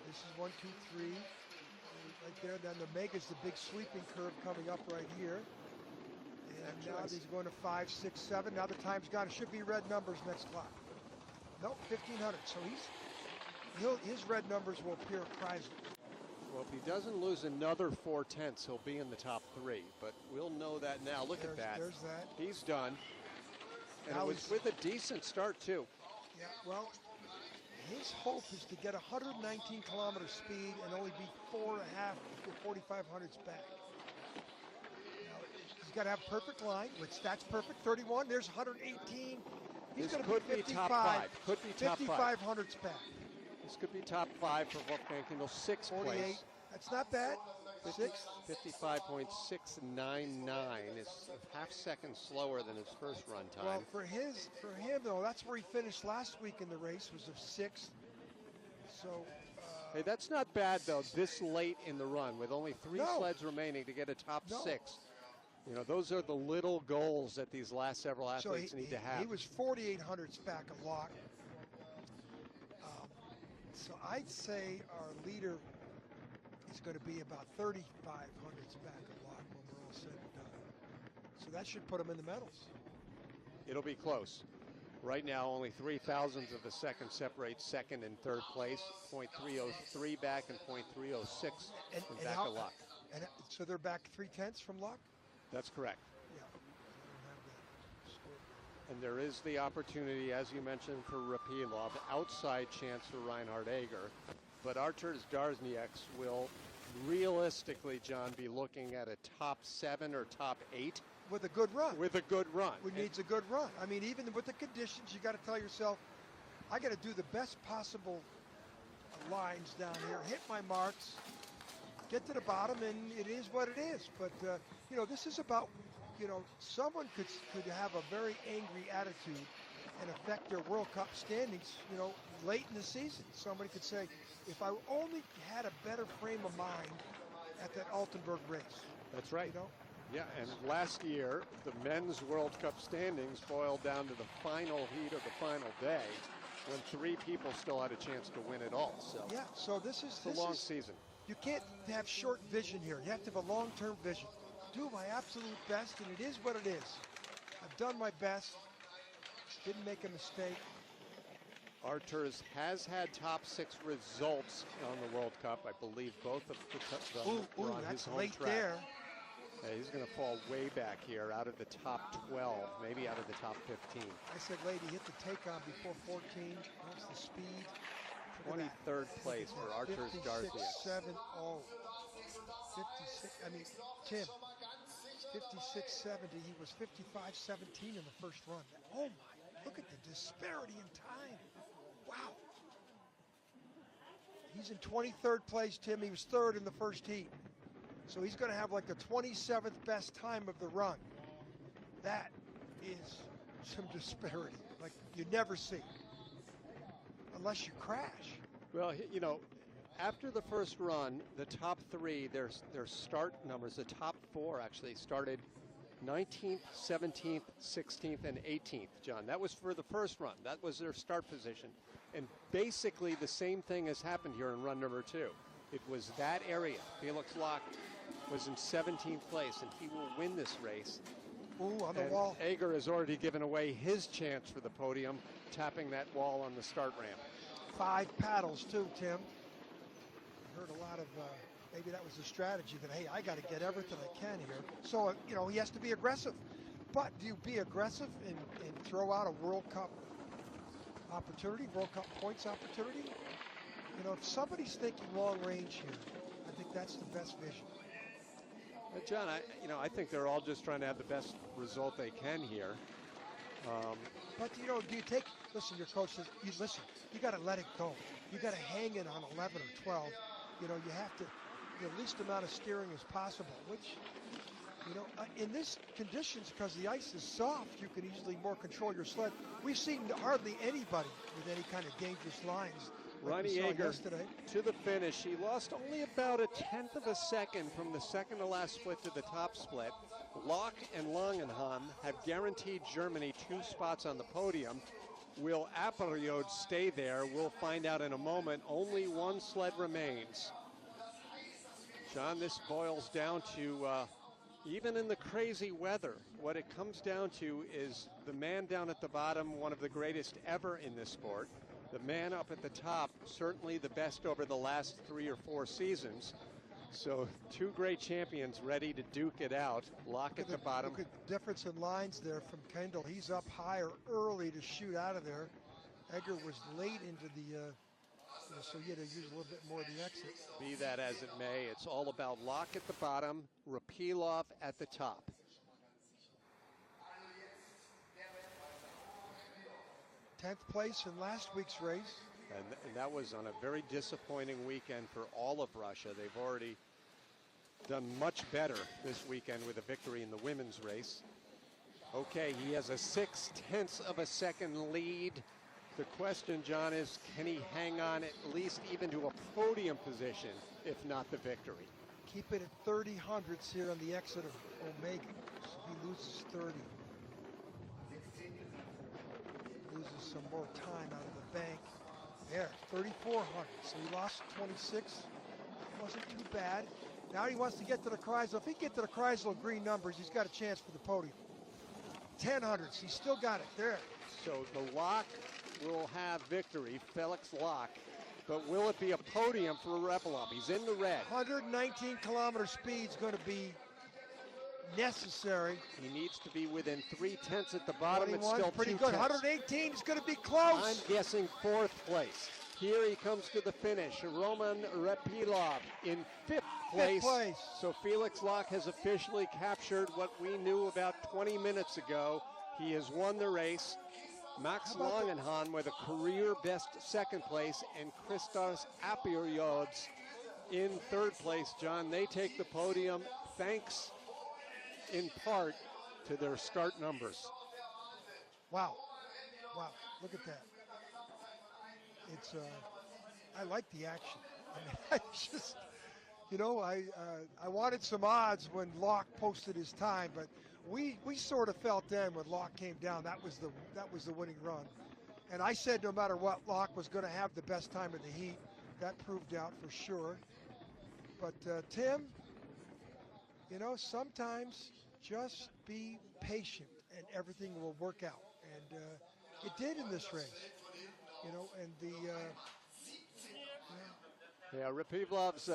This is 1, 2, 3, right there. Then the Omega's the big sweeping curve coming up right here. And now he's going to 5, 6, 7. Now the time's gone. It should be red numbers next clock. Nope, 1,500. So his red numbers will appear at Kreisel. Well, if he doesn't lose another 4/10, he'll be in the top 3. But we'll know that now. Look at that. There's that. He's done. And now it was with a decent start, too. Yeah, well, his hope is to get 119 kilometer speed and only be 4.5 to 4,500s back. Now, he's got to have perfect line, which that's perfect. 31, there's 118. He's going to be 55. Top 5. Could be top 5. 5,500s back. This could be top 5 for Wolfgang Kindle. 6th 48. place. That's not bad. 6th. 55.699 is a half second slower than his first run time. Well, for him though, that's where he finished last week in the race, was of 6th. So. Hey, that's not bad though. This late in the run, with only 3 sleds remaining, to get a top 6. You know, those are the little goals that these last several athletes need to have. He was 4,800s back a lot. So I'd say our leader is going to be about 3,500s back a lot when we're all said and done. So that should put him in the medals. It'll be close. Right now, only 3,000ths of a second separate second and third place. 0.303 back and 0.306 and back a Luck. And so they're back 3/10 from Luck? That's correct. Yeah. And there is the opportunity, as you mentioned, for Rapilov, outside chance for Reinhard Eger. But Arturs Darznieks will realistically, John, be looking at a top 7 or top 8. With a good run. With a good run. Who needs a good run. I mean, even with the conditions, you got to tell yourself, I got to do the best possible lines down here, hit my marks, get to the bottom, and it is what it is. But, you know, this is about, you know, someone could have a very angry attitude and affect their World Cup standings, you know, late in the season. Somebody could say, if I only had a better frame of mind at that Altenberg race. That's right. You know? Yeah, and last year, the men's World Cup standings boiled down to the final heat of the final day, when 3 people still had a chance to win it all. So yeah, so this is a long season. You can't have short vision here. You have to have a long-term vision. Do my absolute best, and it is what it is. I've done my best. Didn't make a mistake. Arturs has had top 6 results on the World Cup. I believe both of the were on his home late track. There. Yeah, he's going to fall way back here, out of the top 12, maybe out of the top 15. I said, lady, hit the take-on before 14. What's the speed? 23rd place for Arturs Darznieks. 56.70. 56. I mean, Tim. 56.70. He was 55.17 in the first run. Oh my! Look at the disparity in time. Wow. He's in 23rd place, Tim. He was 3rd in the first heat. So he's going to have like the 27th best time of the run. That is some disparity, like you never see, unless you crash. Well, you know, after the first run, the top 3, their start numbers, the top 4 actually started 19th, 17th, 16th, and 18th, John. That was for the first run. That was their start position. And basically the same thing has happened here in run number 2. It was that area. Felix Locke was in 17th place, and he will win this race. Ooh, on the wall. Eger has already given away his chance for the podium, tapping that wall on the start ramp. 5 paddles, too, Tim. I heard a lot of, maybe that was the strategy that, hey, I got to get everything I can here. So, you know, he has to be aggressive. But do you be aggressive and throw out a World Cup opportunity, World Cup points opportunity? You know, if somebody's thinking long range here, I think that's the best vision. John, I think they're all just trying to have the best result they can here. But, you know, do you take, listen, your coach says, you got to let it go. You got to hang it on 11 or 12. You know, you have to, the least amount of steering as possible, which, you know, in this conditions, because the ice is soft, you can easily more control your sled. We've seen hardly anybody with any kind of dangerous lines. Ronnie Eger to the finish. He lost only about a 1/10 of a second from the second to last split to the top split. Locke and Langenhahn have guaranteed Germany 2 spots on the podium. Will Aperiod stay there? We'll find out in a moment. Only 1 sled remains. John, this boils down to, even in the crazy weather, what it comes down to is the man down at the bottom, one of the greatest ever in this sport. The man up at the top, certainly the best over the last 3 or 4 seasons. So 2 great champions ready to duke it out. Locke at the bottom. Look at the difference in lines there from Kendall. He's up higher early to shoot out of there. Egger was late into the, so he had to use a little bit more of the exit. Be that as it may, it's all about Locke at the bottom, Rapilov at the top. 10th place in last week's race. And that was on a very disappointing weekend for all of Russia. They've already done much better this weekend with a victory in the women's race. Okay, he has a 0.6 of a second lead. The question, John, is can he hang on at least even to a podium position, if not the victory? Keep it at 30 hundredths here on the exit of Omega. So he loses 30. Loses some more time out of the bank. There, 3,400. So he lost 26. Wasn't too bad. Now he wants to get to the Kreisel. If he can get to the Kreisel green numbers, he's got a chance for the podium. 10 hundredths. He's still got it there. So the Locke will have victory, Felix Locke. But will it be a podium for Repilov? He's in the red. 119 kilometer speed is going to be necessary. He needs to be within 0.3 at the bottom. It's 21, still pretty 2 good. tenths. 118 is going to be close. I'm guessing 4th place. Here he comes to the finish. Roman Repilov in 5th place. So Felix Locke has officially captured what we knew about 20 minutes ago. He has won the race. Max Langenhahn with a career best 2nd place, and Christos Apiriods in 3rd place. John, they take the podium thanks in part to their start numbers. Wow. Wow. Look at that. It's, I like the action. I mean, I just, I wanted some odds when Locke posted his time, but we sort of felt then when Locke came down, that was the winning run. And I said no matter what, Locke was going to have the best time of the heat. That proved out for sure. But Tim, sometimes just be patient and everything will work out. And it did in this race. And the... Yeah, Rapilov's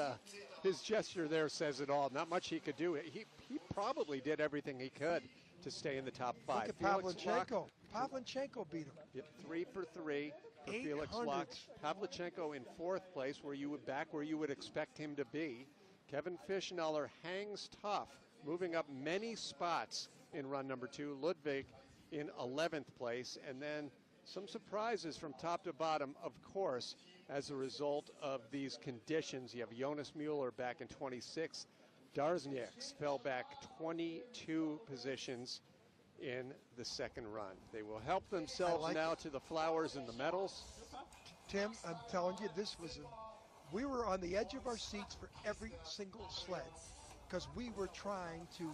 his gesture there says it all. Not much he could do. He probably did everything he could to stay in the top 5. Look at Pavlichenko. Pavlichenko beat him. Yep, 3 for 3 for Felix Locke. Pavlichenko in 4th place, where you would expect him to be. Kevin Fischneller hangs tough, moving up many spots in run number 2. Ludwig in 11th place, and then some surprises from top to bottom, of course, as a result of these conditions. You have Jonas Mueller back in 26th. Darznieks fell back 22 positions in the 2nd run. They will help themselves now to the flowers and the medals. Tim, I'm telling you, we were on the edge of our seats for every single sled because we were trying to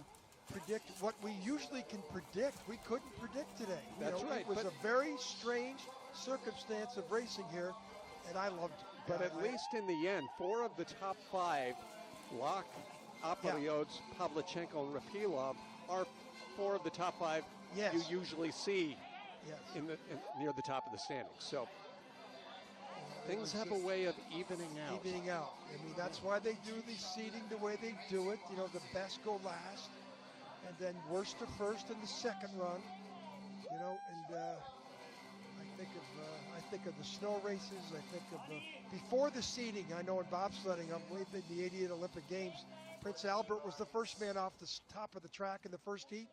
predict what we usually can predict. We couldn't predict today. That's right. It was a very strange circumstance of racing here, and I loved it. But at least in the end, 4 of the top 5, Locke, Apiriods, Pavlichenko, and Rapilov, are 4 of the top 5 you usually see near the top of the standings. So things have a way of evening out. I mean, that's why they do the seeding the way they do it. The best go last, and then worst to first in the 2nd run. And I think of the snow races. I think of before the seeding. I know in bobsledding, I'm way in the 88 Olympic Games. Prince Albert was the first man off the top of the track in the first heat,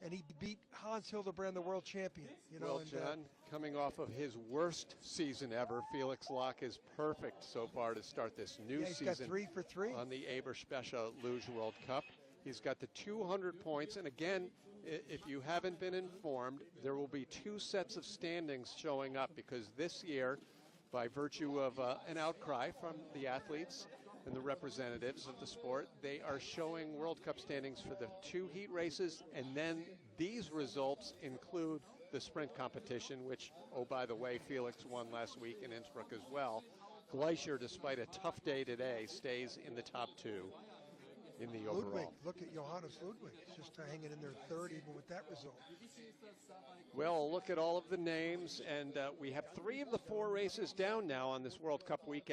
and he beat Hans Hildebrand, the world champion. John, coming off of his worst season ever, Felix Locke is perfect so far to start this new season. He's got 3 for 3 on the Eberspecher Luge World Cup. He's got the 200 points, and again, if you haven't been informed, there will be 2 sets of standings showing up because this year, by virtue of an outcry from the athletes and the representatives of the sport, they are showing World Cup standings for the 2 heat races, and then these results include the sprint competition, which, oh, by the way, Felix won last week in Innsbruck as well. Glacier, despite a tough day today, stays in the top 2 in the overall. Ludwig, look at Johannes Ludwig, just hanging in there 3rd even with that result. Well, look at all of the names, and we have 3 of the 4 races down now on this World Cup weekend.